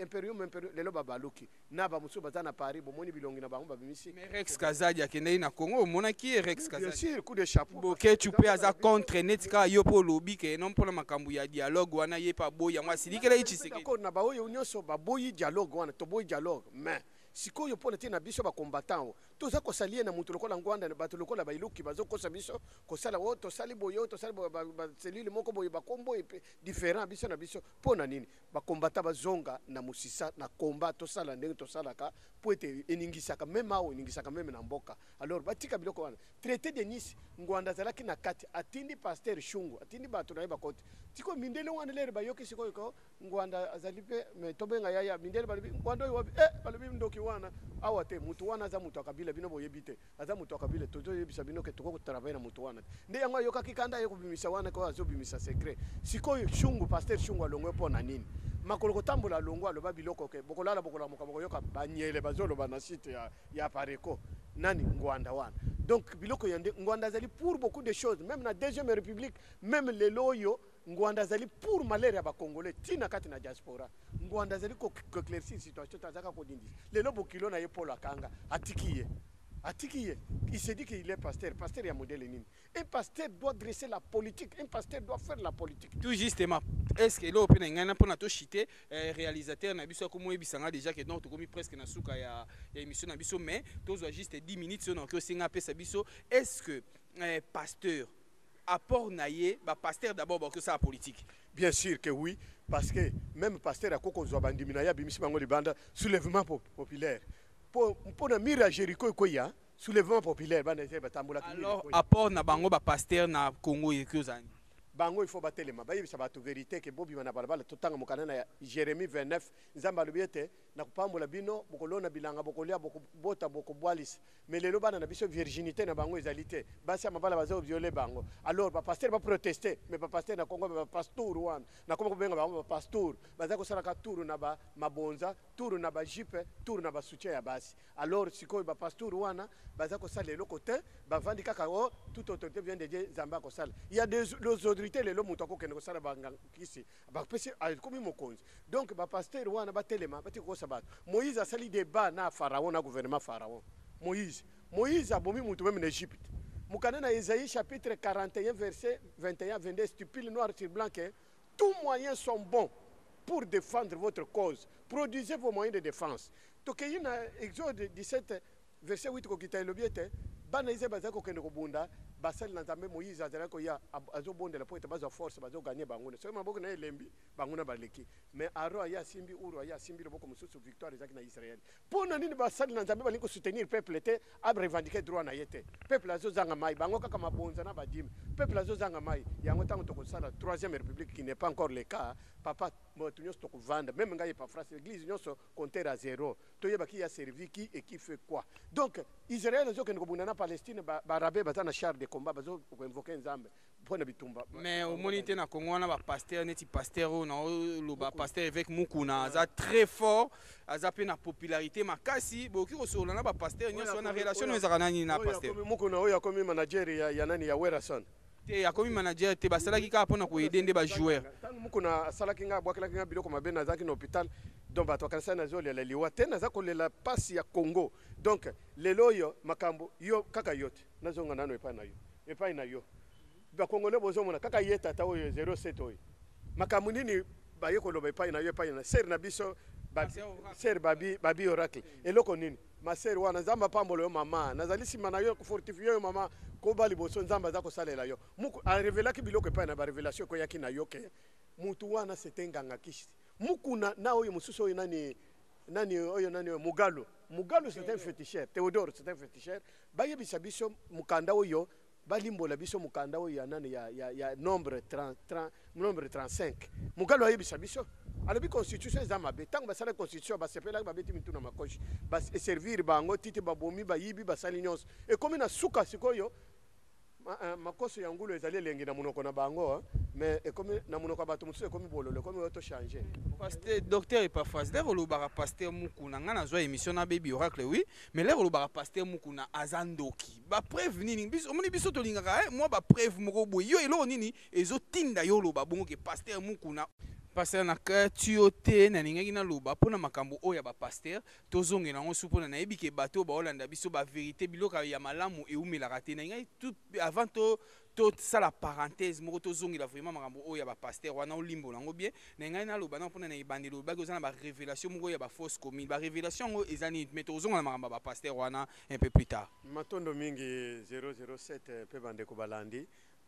imperium lelo ba baluki na ba musu bazana Paris bomoni bilongi na bango ba bimisi. Mais Rex Kazadi akende na Congo monaki Rex Kazadi. Bien sûr coup de chapeau. Boke tu peux aza contre netika yo po lobi ke non pour la makambu ya dialogue wana ye pa boya moi sidi d'accord na baoyo nyonso baboyi dialogue wana to boyi dialogue mais sikoyo pona tina biso ba combattant toza ko salie na mutu lokola ngwanda na bato lokola bailuki bazo ko sabiso ko sala o to sali boyo to sali ba cellule moko boyo ba kombo différent biso na biso pona nini ba combattant bazonga na musisa na combat to sala ndenge to sala ka poete eningisaka même awo eningisaka même na mboka alors batika biloko wana traité de Nice ngwanda zalaki na kati atindi pasteur Shungu atindi bato na ba kote tiko mindele wana lere bayoki sikoyo ko ngwanda azalipe me tobenga yaya mindele balibi ngwanda yo balibi ndoki wana awate mutu wana za mutu akabila bino boyebite aza mutu akabila toto yebisa bino ke toko travailler na mutu wana nde yango yoka kikanda yo kubimisa wana ko azobimisa secret sikoyo Shungu pasteur Shungu alongwe pona nini makolo kotambola longwa loba biloko ke bokolala bokola mokabo yoka banyele bazolo bana site ya pareko nani ngwanda wana donc biloko yande ngwanda zali pour beaucoup de choses même na deuxième république même les loyo ngwanda zali pour malheur ya ba congolais tina kati na diaspora ngwanda zali ko éclaircir situation tazaka ko dindi lelo bokilo na ye Paul Akanga atikiye il se dit qu'il est pasteur il y a modèle nini un pasteur doit dresser la politique un pasteur doit faire la politique tout justement est-ce que là pena ngana pona to chiter réalisateur na biso ko mo ebisanga déjà que donc to komi presque na suka ya émission na biso mais tozo juste 10 minutes sur na ko singa pesa biso est-ce que pasteur apport naie ba pasteur d'abord que ça la politique. Bien sûr que oui parce que même pasteur a koko zo bandimina ya bimisi bango libanda soulèvement populaire pour na mira Jéricho ko ya soulèvement populaire bana ze batambola alors apport na bango ba pasteur na Congo ekozani bango il faut batelema bayebisa bato vérité ke bobi wana balabala totanga mokana na Jérémie 29 nzamba lobiete na kupambola bino bokolona bilanga bokolia bokobota bokobwalis mais lelo bana na biso virginité na bango ezalité basi amabala bazo violer bango alors ba pasteur ba protester mais ba pasteur na Congo ba pasteur wana na koma kubenga bango ba pasteur baza ko sala ka tour na ba mabonza tour na ba jipe tour na ba soutien ya basi alors sikoy ba pasteur wana baza ko sala le côté ba vandi kaka o toute autorité vient de Dieu zamba ko sala il y a des autorités lelo mutu ko kene ko sala banga kisi ba pesi al komi mokonzi donc ba pasteur wana ba telema ba tiko sabato Moïse a sali débat na pharaon na gouvernement pharaon Moïse a bomi mutu même en Égypte mukana na Isaïe chapitre 41 verset 21 22 stupide noir sur blanc que tous moyens sont bons pour défendre votre cause produisez vos moyens de défense donc il y a Exode 17 verset 8 ko kita lobiete bana ize bazako kende ko bunda basali na nzambe Moïse azala ko ya azobondela po ete baza force bazo gagner banguna so maboko na elembi banguna baleki mais aro aya simbi uru aya simbi loboko mususu victoire ezaki na Israël pona nini basali na nzambe balingo soutenir peuple te ab revendiquer droit na yete peuple azozanga mai bango kaka mabonza na badime peuple azozanga mai yango tango tokosala troisième république qui n'est pas encore le cas papa moto nyonso tokovanda même ngai pa France l'église nyonso compter à zéro toyeba qui a servi qui et qui fait quoi donc Israël azokende kobunda na Palestine barabe batana char de combat bazo invoquer nzambe pona bitumba mais au monité na Congo na ba pasteur neti pasteur na lo ba pasteur avec Mukuna za très fort aza pe na popularité makasi boki ko solo na ba pasteur nyonso na relation ezaka nani na pasteur Mukuna oyo akomi manager ya nani ya Werason te akomi manager te basalaki kaka pona ko aider nde ba joueur tangu Mukuna asalaki nga bwakelaki nga biloko mabe na zaki na hôpital donc bato kanisa na zoli la liwa te na za kolela pasi ya Congo donc lelo yo makambo yo kaka yote nazonga nano epai na yo ba Congolais bozomona kaka yeta ta oyo 07 oyo makambo nini baye koloba epai na ser na biso ser babi oracle eloko nini maser wana nzamba pambolo yo mama nazali sima na yo fortifier yo mama ko bali boso nzamba za ko salela yo muku a révéler ki biloko epai na ba révélation ko yaki na yo ke mutu wana setenganga kishi mukuna na oyo mususu oyo nani Mugalo c'est un féticheur Théodore c'est un féticheur bayebisa biso mukanda oyo balimbola biso mukanda oyo ya nani ya nombre 35 Mugalo ayebisa biso alobi constitution eza mabe tango basala constitution basepelaki babeti mituna makoshi servir bango titi babomi bayibi basali nyonso ekomi na suka sikoyo makoso ya ngulu ezali elengi na munoko na bango mais ekomi na munoko bato mususu ekomi bololo ekomi auto changer pasteur docteur et pas face lero lo bara pasteur Mukuna ngana zo émission na baby oracle oui mais lero lo bara pasteur Mukuna azandoki ba preuve nini biso omoni biso to lingaka moi ba preuve moko boy yo elo nini ezo tinda yo lo ba bongo ke pasteur Mukuna pasteur na tuyauté na ningaki na loba pona makambo oya ba pasteur tozonge na ngo supona na ebike bato ba olanda biso ba vérité biloka ya malamu e umela raté na ngai tout avant to ça la parenthèse moko tozonge la vraiment makambo oya ba pasteur wana olimbo nango bien na ngai na loba na pona na ibandelo ba kozana ba révélation moko ya ba fausse commune ba révélation ngo ezani mais tozonga na makambo ba pasteur wana un peu plus tard matondo mingi 007 pe bande ko balandi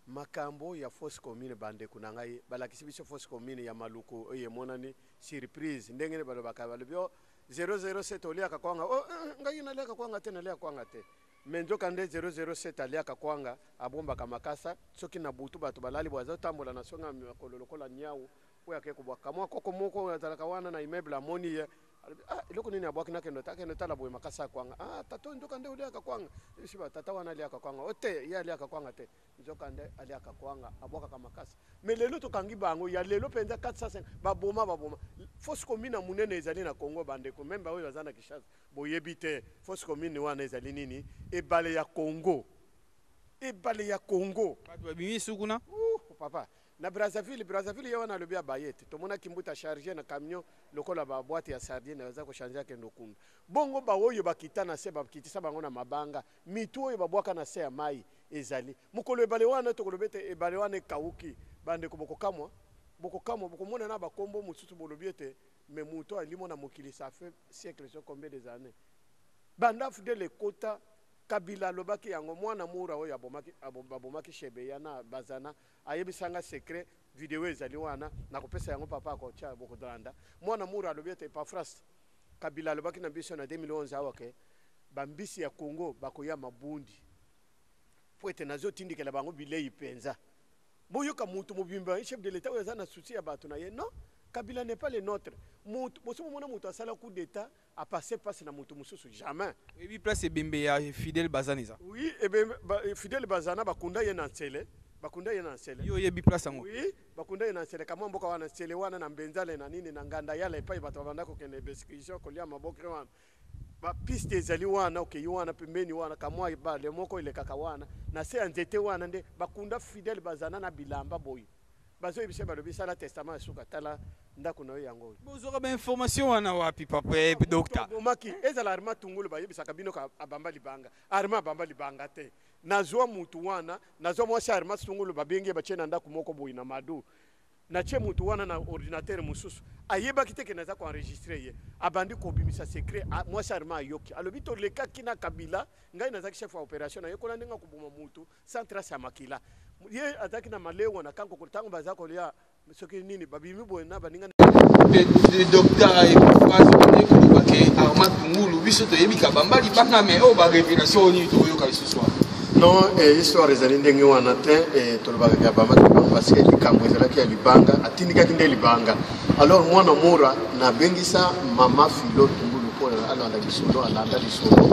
makambo ya fausse commune bande kunangai balakisi biso fausse commune ya maluko oye monani surprise ndengene balobaka balobyo 007 oliaka kwanga ngai na leka kwanga tena leka kwanga te menzoka nde 007 aliaka kwanga abombaka makasa soki na butu bato balali bwaza tambola na songa kololokola nyau oya ke kubwaka mwa koko moko azalaka wana na immeuble amoni iloko nini abwaki na kendo tala boye makasa kwanga tato nzoka nde oliaka kwanga siba tata wana aliaka kwanga ote ya aliaka kwanga te nzoka nde aliaka kwanga abwaka ka makasa mais lelo to kangi bango ya lelo penza 405 baboma fausse commune munene ezali na Congo bande ko memba oyo azana Kinshasa boyebi te fausse commune wana ezali nini ebale ya Congo bato babimi sukuna papa na Brazzaville yawana lobia bayete tomona kimbuta charger na camion lokola ba boîte ya sardine baza ko changer kendo kundu bongo ba oyo bakita na se bakitisa bango na mabanga mitu oyo babwaka na se ya mai ezali mukolo ebale wana to kolobete ebale wana kauki bande ko bokokamwa bokomona na bakombo mususu bolobiete mais muto alimo na mokili ça fait siècle so combien des années banda fidèle kota Kabila lobaki yango mwana mura oyo abomaki shebe yana bazana ayebisanga secret video ezali wana na kopesa yango papa ko cha bokodanda mwana mura lobiete pa France Kabila lobaki na biso na 2011 awake bambisi ya Congo bakoya mabundi poete nazo tindikela bango bilei penza boyoka mutu mobimba chef de l'état oyo na souci ya bato na ye non Kabila n'est pas le nôtre. Mona mutu asala coup d'état a passé passe na mutu mususu jamais. Et puis place Bembe ya Fidèle Bazaniza. Oui, et ben Fidèle Bazana bakunda ye na nsele. Yo yebi place ngo. Oui, bakunda ye na nsele kama mboka wana nsele wana na mbenzale na nini na nganda yala epai bato banda ko kende bescription ko lia mabokre wana. Ba piste ezali wana okay wana pembeni wana kamwa ba le moko ile kaka wana na se anzete wana nde bakunda Fidèle Bazana na bilamba boy. Bazo ebise balobisa la testament suka tala ndako na yango bozora ba information wana wapi papa et docteur bomaki ezala arma tungulu bayebisa kabino ka abamba libanga arma abamba libanga te nazwa mutu wana nazwa mwasi arma tungulu babenge bachena ndako moko boyi na madu na tie mutu wana na ordinateur mususu ayebaki te ke naza koenregistre ye abandi kobimisa secret mwasi Armand ayoki alobi tolekaki na Kabila ngai nazaki chef ya opération na ye kola ndenge akoboma mutu sans trace ya makila ye azaki na malewa na kanko ntango baza kolia soki nini babimi boye na baninga le docteur phrase ko ke Armand Tungulu biso to yebika bambali banga me o ba révélation ni to yoka ce soir. Non, histoire ezali ndenge wana te tolobaka bamba parce que likambo ezalaki ya libanga atindikaki nde libanga alors mwana mora nabengisa mama Philo Tungulu mpo alanda lisolo alanda lisolo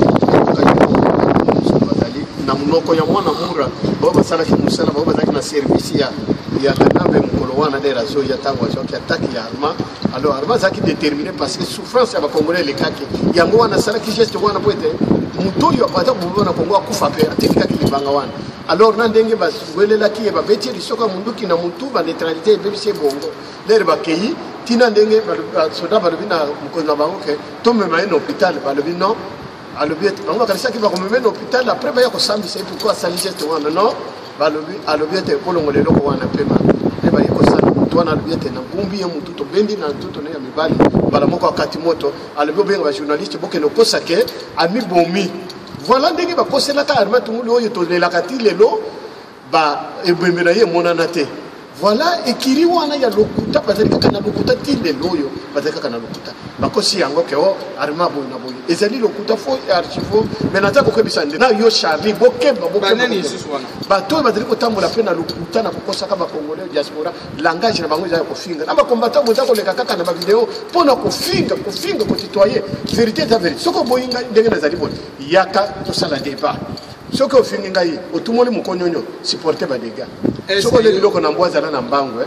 bazali na monoko ya mwana mora bao basalaki mosala bao bazalaki na service ya kanabe mokolo wana nde razo ya ntango azwaki ataki ya Armand alors Armand azalaki déterminé parce que souffrance ya bakongolais elekaki yango wana asalaki geste wana po ete moto oyo apaza koboma na kongo akufa mpe atikikaki libanga wana alors na ndenge bazwelelaki ye babeti ye lisoka munduki na mutu baneutralité ebebisi ye bongo lere bakei tina ndenge basoda balobi na mokonzi na bango ke tomema ye na hôpital balobi non alobi ete bango bakanisaki bakomema ye na hôpital après baya kosambisa ye pourkoi asali geste wana non alobi ete kolongola eloko wana mpema nde baye kosala motu wana alobi ete nagumbi ye motu tobendi na ntutu ne ya mibali mbala moko akati moto alobi obenga bajournaliste bokende okosa ke amibomi voilà ndenge bakoselaka Armand Tungulu oyo tolelaka ti lelo ebembe na ye emonana te voilà ekiri wana ya lokuta bazali kaka na lokuta ti lelo oyo bazali kaka na lokuta bakosi yango ke o Armand boye na boye ezali lokuta fo archivo me naza kokebisa nde na yo Charlie bokeba bato oyo bazali kotambola mpe na lokuta na kokosaka bakongolais diaspora langage na bango ezali kofinga na bakombata boza koleka kaka na bavideo mpona kofinga kotitoye vérité eza vérité soki oboyinga ndenge nazali boye yaka tosala débat soki ofingi ngai otumoli mokonyonyo supporte badega soki ole biloko na mbwa zala na mbangu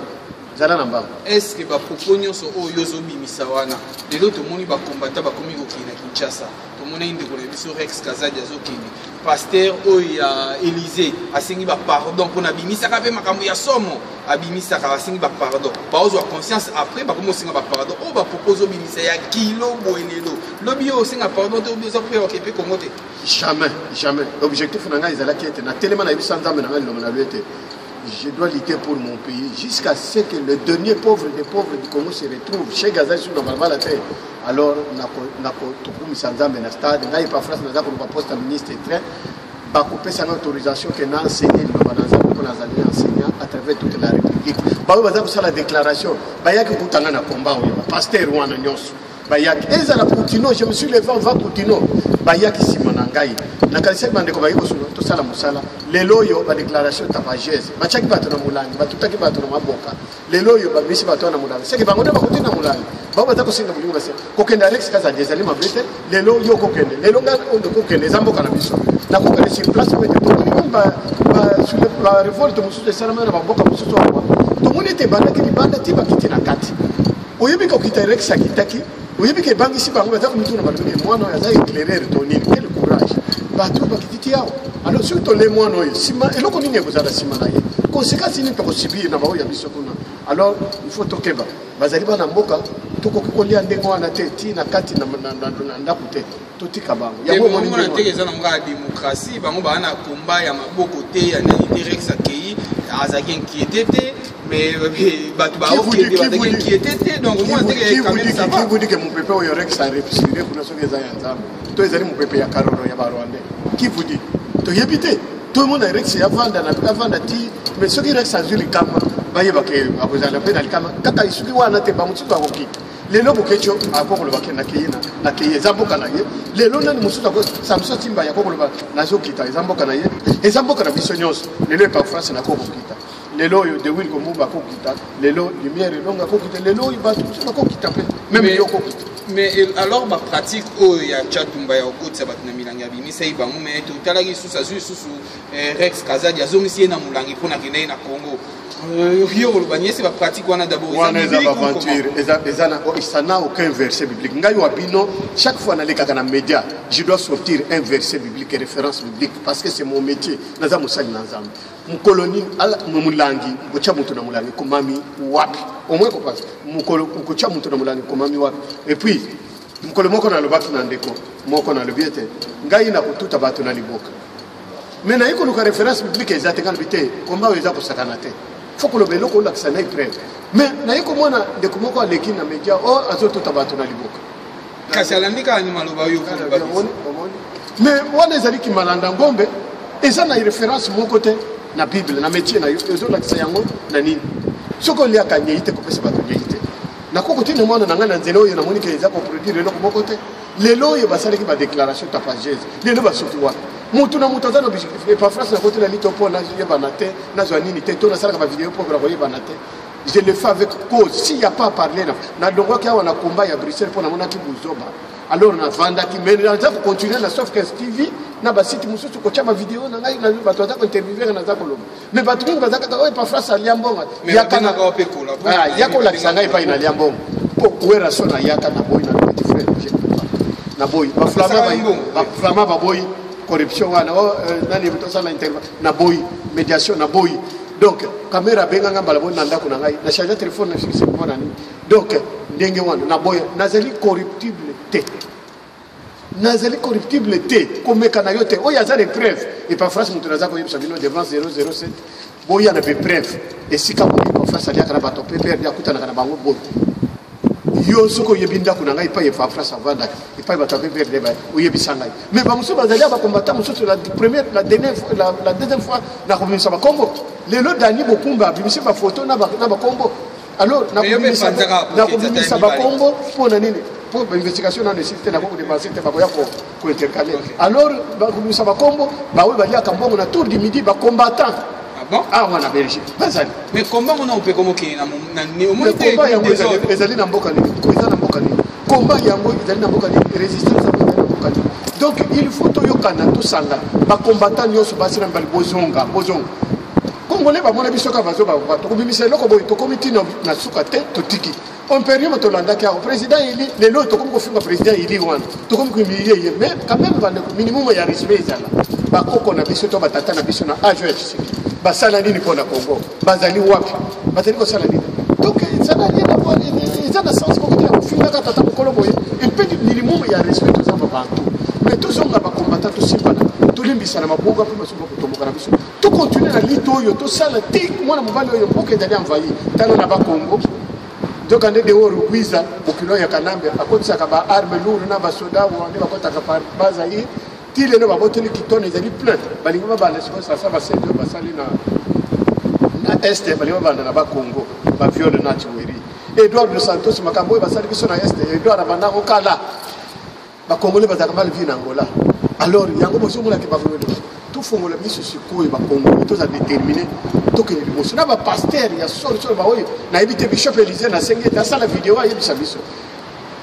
zala na mbangu est-ce que bapropos nyonso oyo ozobimisa wana lelo tomoni bakombata bakomi kokende na Kinshasa tomoni ndeko na biso Rex Kazadi azokende pasteur oyo ya Élysée asengi bapardon mpona abimisaka mpe makambo ya somo abimisaka basengi bapardon baozwa conscience après bakomi osenga bapardon oyo bapropos ozobimisa ya kilo boye lelo lobi oyo osenga pardon te obi oza mpe okepe kongo te jamais objectif na ngai ezalaki ete na telema na yebisa nzambe na ngai lilomo na lo ete je dois lutter pour mon pays jusqu'à ce que le dernier pauvre des pauvres du Congo se retrouve chez Gaza sur normalement la terre. Alors, nako tukumisa nzambe na stade, ngai pa France naza ko poste ministre train, ba couper sa autorisation que na enseigner le bananza pour na zali enseignant à travers toute la République. Ba baza ko sala déclaration, ba yaki kutanga na combat oyo, pasteur wana nyonso. Ba yaki eza la Poutino, je me suis levé en va Poutino. Ba yaki simana ngai. Na kalisa bandeko ba yiko solo to sala musala. Lelo yo ba déclaration tapagese. Ba chaki bato na mulangi, ba tutaki bato na maboka. Lelo yo ba bisi bato na mulangi. Seki bango ba kotina mulangi. Ba baza ko singa bulingo base. Kokenda Alex Kazadi ezali mabete. Lelo yo kokende. Lelo nga ondo kokende zamboka na biso. Na kokende sur place pe to ni ba sur la révolte musu de salama na maboka musu to kwa. To moni te banda ki banda ti ba kitina kati. Oyebi ko kita Alex akitaki. Oyebi ke bangi si bango baza ko mutuna bato ni mwana ya za éclairer to ni quel courage. Bato bakititi yao alors surtout les mois noyo sima eloko nini ekozala sima na ye conséquence nini tokosibir na bao ya biso kuna alors il faut tokeba bazali bana mboka tokoki kolia ndenge wana te ti na kati na ndako te totika bango yango mona te eza na nga démocratie bango bana na komba ya maboko te ya nani te Rex akei azaki inquiété te mais bato ba inquiété te donc moi te quand même ça va qui vous dit que mon pépé oyo Rex a réussi kuna soki eza ya nzambe to ezali mon pépé ya karoro ya barwande qui vous dit to yebite tout le monde a Rex ya vanda na vanda ti mais soki Rex azuli kama baye bake akozala pe na likama kaka isuki wana te ba mutuka koki lelo bokecho akokolo bakena kiyina na kiye zamboka na ye lelo nani musuka ko Samson Timba ya kokolo ba nazokita zamboka na ye ezamboka na biso nyonso lelo pa France na kokita lelo yo de wil ko muba kokita lelo lumière longa kokita lelo iba tout na kokita pe même yo kokita mais alors ba pratique o ya chatumba ya okotsa batina milangi ya bimisa ibango mais totalaki susu azu susu Rex Kazadi azongisi na mulangi pona kende na Congo yo kolobanyesi ba pratique wana d'abord wana eza aventure eza na aucun verset biblique ngai wa bino chaque fois na lekaka na média je dois sortir un verset biblique et référence biblique parce que c'est mon métier naza musali na nzambe mukoloni ala mulangi ngocha mutu na mulangi komami wapi au moins ko passe mukolo ngocha mutu na mulangi komami wapi et puis mukolo moko na lobaki na ndeko moko na lobiete ngai na kututa bato na liboka mais na iko luka référence biblique ezate kana bité komba eza ko sakana te faut que le belo ko la sana prêtre mais naye komona ndeko moko aleki na média o azotota bato na liboka kasi alandika ni maloba oyo mais wana ezalaki malanda ngombe eza na référence moko te na bible na métier na yo ezolakisa yango na nini soki oliaka nyei te kopesa bato nyei te nakoko tine mwana na ngai na nzela oyo namoni ke eza koproduire eloko moko te lelo oyo basalaki badéclaration tapagese lelo basoki wana mutu na mutu aza na objectif epafrase na kotela lito mpo nazoyebana te nazwa nini te to nasalaka bavideo mpo na koyebana te je le fais avec cause s'il n'y a pas à parler na longwaki awa na combat ya Bruxelles mpo namonaki buzoba alors navandaki mais naza kocontinue na Sofcast TV na basite mosusu kotia bavideo na ngai na bato aza kointerviewere naza koloba mais bato mingi bazaka oyo epafrase alia mbongo yakolakisa ngai epai nalia mbongo mpo weraso na yaka na boyi na petit frère na boyi baflama baboyi corruption wana nani tosala interview na boyi médiation na boyi donc caméra benganga mbala bo nanda kuna ngai na charger téléphone na fixe ko nani donc ndenge wana na boya nazali corruptible te komeka na yote oya za les preuves et pas France mutu nazako yebisa bino devant 007 boya na be preuve et sika ko pas France ali akana bato PPR ya kutana kana bango bo yo soko yebinda kuna ngai pa yefa France avanda et pas bato PPR de ba oyebisa ngai mais ba muso bazali ba combattant muso la première la dernière la deuxième fois na komisa ba Congo lelo Dani Bokumba bimisi ba photo na ba Congo alors na komisa ba Congo pour na nini pour l'investigation dans le système na ko dépenser te ba ko intercaler alors ba komisa ba Congo ba we ba lia kambongo na tour du midi ba combattant bon ah on a Belgique bazali mais comment on peut comment qui na au moins combat yango ezali na mboka ni ko ezali na mboka ni combat yango ezali na mboka ni résistance na mboka ni donc il faut to yokana to sanga ba combattant nyoso basira mbali bozonga Congolais ba mona biso ka bazo ba to kubimisa loko boy to comité na suka te to tiki on peut rien to landa ka président ili le lo to ko finga président ili wana to ko kumiliye mais quand même ba minimum ya respect ezala ba koko na biso to batata na biso na AJC ba sala nini pona Congo bazali wapi bazali ko sala nini donc ça n'a rien à voir ça n'a sens ko te finga ka tata ko boy un peu du minimum ya respect to ça ba mais tous on ba combattant to sipana to limbisa na maboga pe masuko kutomoka na biso to continuer na lito yo to sala tik mwana mobali oyo mboka dali envahi tano na ba Congo donc ande de oro kuiza bokilo ya kanambe akotisa ka ba arme lourde na ba soda wande bakota ka par bazayi tile no ba boteli kitone ezali plein balingo ba bana siko sa ba sedo ba sali na este balingo ba na ba Congo ba viole na chiweri Edouard dos Santos makambo ba sali biso na este Edouard abanda ko kala ba Congolais bazaka mal vie na Angola alors yango bozo mona ke ba volo tout fongola biso sikoyo ba Congo to za déterminer to ke ni boso na ba pasteur ya solo ba oyo na ebite bishop Elise na senge ta sala vidéo ya bisa biso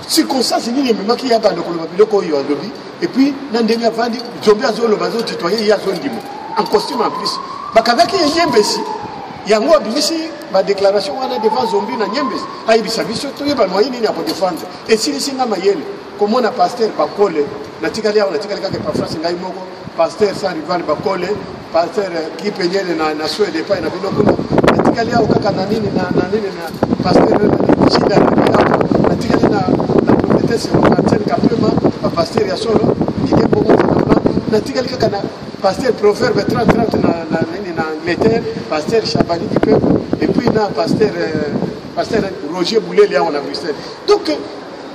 circonstance ni ni maki ya bando ko ba biloko oyo adobi et puis na ndenge avandi zombi azolo bazo tutoyer ya zondimo en costume en plus bakavaki yembesi yango abimisi ba déclaration wana devant zombi na nyembesi ayibisa biso to yeba noyi nini apo défendre et si singa mayele comme on a pasteur Bakole na tikali ya na tikali ka pa France ngai moko pasteur sans rival Bakole pasteur qui penyele na Suède pa na biloko na tikali ya kaka na nini na pasteur Chida na tikali na prophétesse Martin Kapema pasteur ya solo qui est beaucoup na tikali kaka na pasteur proverbe 30 na nini na Angleterre pasteur Chabani du peuple et puis na pasteur Roger Boulel ya on a Bruxelles donc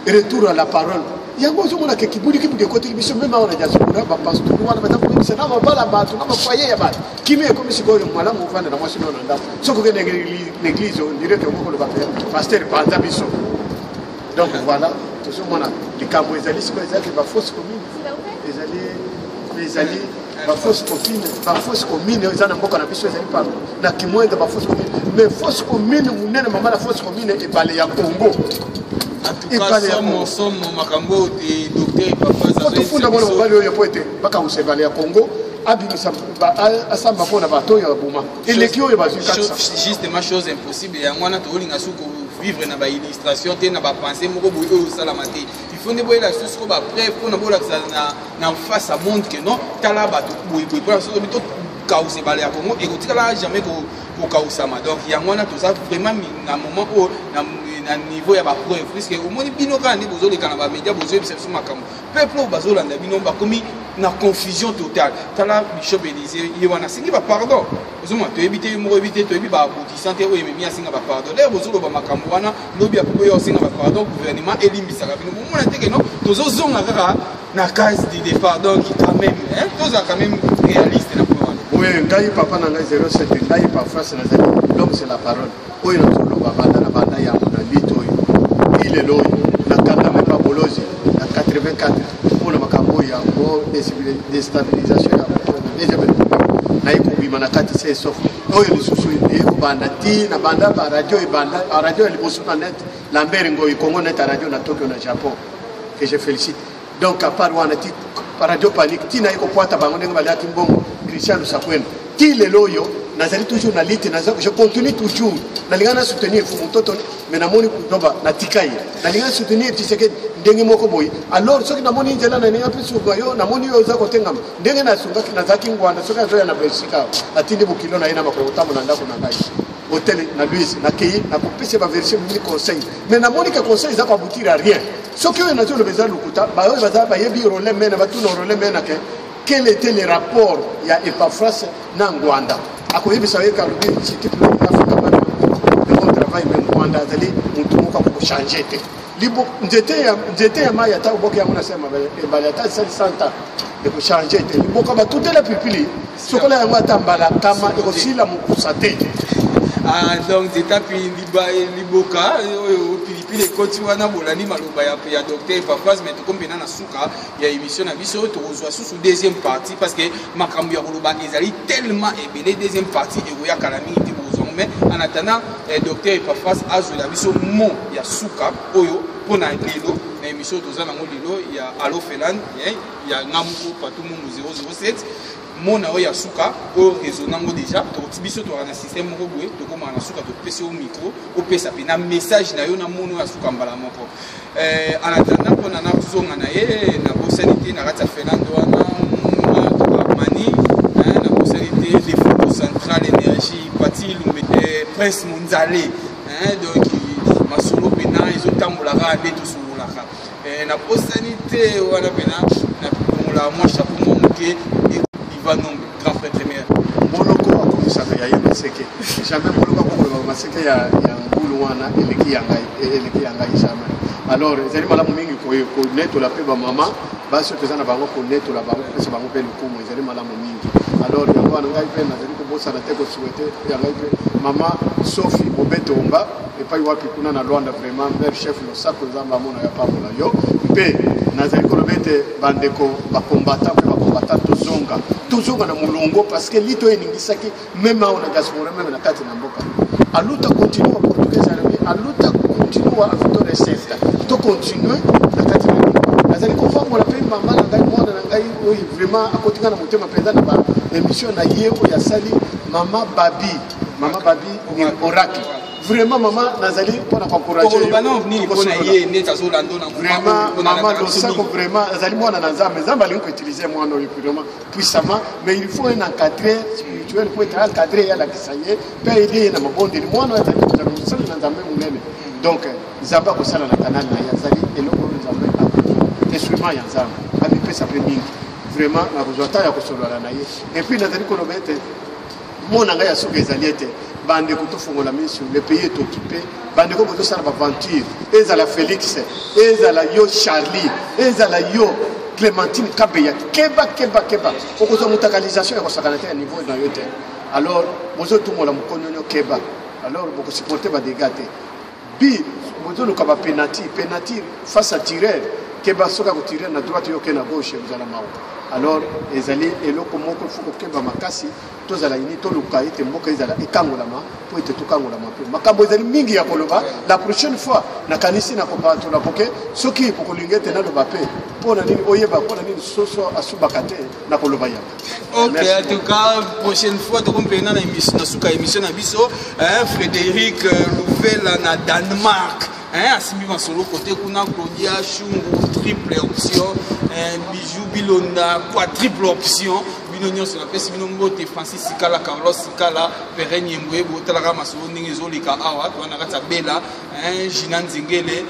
retour à la parole yango zo mona ke kibudi côté biso même on a déjà sura ba pasteur wana ba tabu c'est na ba la ba to na ba foyer ya ba kimi e comme si ko mwala mo vanda na mwasi no nda soko ke l'église on dirait que moko le ba pasteur ba biso donc voilà to zo mona likambo ezali siko ezali ba fausse commune ezali ba fausse commune ezana mboka na biso ezali par na kimwenga ba fausse commune mais fausse commune munene mama la fausse commune e bale ya Congo et pas les somme makambo de docteur papa ça funda bona mobali oyo poete baka usebale ya Congo abimisa asamba pona bato ya buma eleki oyo bazikatsa justement chose impossible ya mwana to linga suko vivre na ba illustration te na ba penser moko boyo oyo sala maté il faut ne boyer la chose ko ba preuve pour na bola na face à monde que non tala bato boyo pour ça bito ka usebale ya Congo et kotikala jamais ko ka usama donc ya mwana to ça vraiment na moment où na niveau ya ba preuve puisque au moins bino kana ni bozo le kana ba média bozo ebisa makambo peuple bazolanda bino ba komi na confusion totale tala bishop Élysée yewana singi ba pardon ozoma to éviter mo éviter to ebi ba aboutissant te o yememi asinga ba pardon le bozolo ba makambo wana lobi apopo yo singa ba pardon gouvernement elimbisa ka bino mona te que non tozo zonga kaka na case de pardon qui quand même hein toza quand même réaliste na point wana oui ngai papa na ngai 07 ngai pa face na zali l'homme c'est la parole oyo na zolo ba banda na banda ya mona lito il est loy na kata me pa bolozi na 84 pour le makambo ya mo déstabilisation ya na iko bima na kati c'est sauf oyo lisusu iko banda ti na banda ba radio ibanda radio liboso na net Lambert Ngoyi Congo net radio na Tokyo na Japon que je félicite donc à part wana ti radio panique ti na iko poata bango ndenge bali akimbongo Christian Lusakwena ti le loyo nazali toujours na lite na je continue toujours na lingana soutenir fumutoto mais na moni kutoba na tikai na lingana soutenir Tshisekedi ndenge moko boy alors soki na moni njela na ninga pisu goyo na moni yo za kotenga ndenge na sunga na zaki ngwanda soki azoya na Belgique atindi bukilo na ina makota na ndako na ngai hôtel na Louise na kei na kopesa ba version mini conseil mais na moni que conseil za pas aboutir à rien soki yo na zo le besoin lukuta ba yo baza ba yebi rôle mena ba tout rôle mena que quel était le rapport il y a Epaphras na Ngwanda akoyebisa ye kalubi c'était pour Afrika bana le bon travail même Ngwanda zali mutumuka ko changer te libo njete ya maya ta uboke yangu nasema bali ata santa de ko changer te libo ka ba toute la pupille sokola yangu atambala kama eko sila mukusate ah donc zeta pi liboka pilipili koti wana bolani maloba ya docteur Epaphras mais tokombena na suka ya émission na biso to kozwa sous deuxième partie parce que makambo ya koloba ezali tellement ebele deuxième partie egoya kalami te bozongo mais en attendant docteur Epaphras azola biso mo ya suka oyo pona lelo na émission toza nango lelo ya Allo Feland ya ngamuko patou mungu 007 mona oya suka o raisonnango déjà to biso to na système moko boye to koma na suka to pese au micro o pesa pe na message na yo na mono ya suka mbala moko en attendant pona na zonga na ye na bosanité na rata Fernando wana mani na bosanité les fonds central énergie parti lumete presse mondiale donc masolo pena izo tambola ka ndeto solola ka na bosanité wana pena na mola moi chapeau mon ke nombre grand frère premier moloko akomisa ya yema seke jamais moloko ko maseke ya ngulu wana eleki yanga jamais alors ezali malamu mingi ko neto la pe ba mama basi tozana bango ko neto la bango pesa bango pe lukumu ezali malamu mingi alors yango wana ngai pe na zeli ko bosa na te ko souhaiter ya ngai pe mama Sophie Bobeto Omba et pas wapi kuna na Rwanda vraiment mère chef no sako zamba mona ya pamola yo pe nazali ko lobete bandeko ba combattant tozonga na mulongo parce que lito eningisaki même on a diaspora même na kati na mboka aluta continue à portugais arabe aluta continue à faire recette to continue na kati na nazali ko fa la pe mama na ngai mwana na ngai oyi vraiment akotinga na motema penza na ba émission na yeko ya sali mama babi ni oracle vraiment maman nazali pour encourager vraiment maman losako vraiment nazali mwana na nzambe nzambe alingi utiliser mwana oyo vraiment puissamment mais il faut un encadré spirituel pour être encadré ya la kisaye pe aider na mabondeli mwana azali kuzala na nzambe munene donc nzambe akosala na kanal na yazali eloko nzambe instrument ya nzambe abipesa pe mingi vraiment na kozwata ya kosolola na ye et puis nazali kolobete mona ngai asuka ezali ete bande kutofongola miso le pays est occupé bande ko bozo sala aventure ezala Félix ezala yo Charlie ezala yo Clémentine Kabeya keba okozo mutakalisation ya kosakana te niveau na yo te alors bozo tumola mukonyo keba alors boko supporter ba dégâts te bi bozo lo kaba penalty face à tireur keba soka ko tirer na droite yo ke na gauche uzala mawo alors ezali eloko moko fuko keba makasi tozala ini toluka ete mboka ezala ekangolama po ete tokangolama pe makambo ezali mingi ya koloba la prochaine fois na kanisi na kopato na poke soki pokolingete na loba pe pona nini oyeba pona nini soso asubaka te na koloba ya ok en tout cas prochaine fois tokompena na émission na suka émission na biso Frédéric Louvela na Danemark asimi masolo côté kuna Claudia Chungu triple option Bijou Bilonda quadruple option bino sur la pesi bino mbote Francis Sikala Carlos Sikala Perreni Mbwe botalaka masolo ndenge ezolika awa twana kata bela Jinan Zingele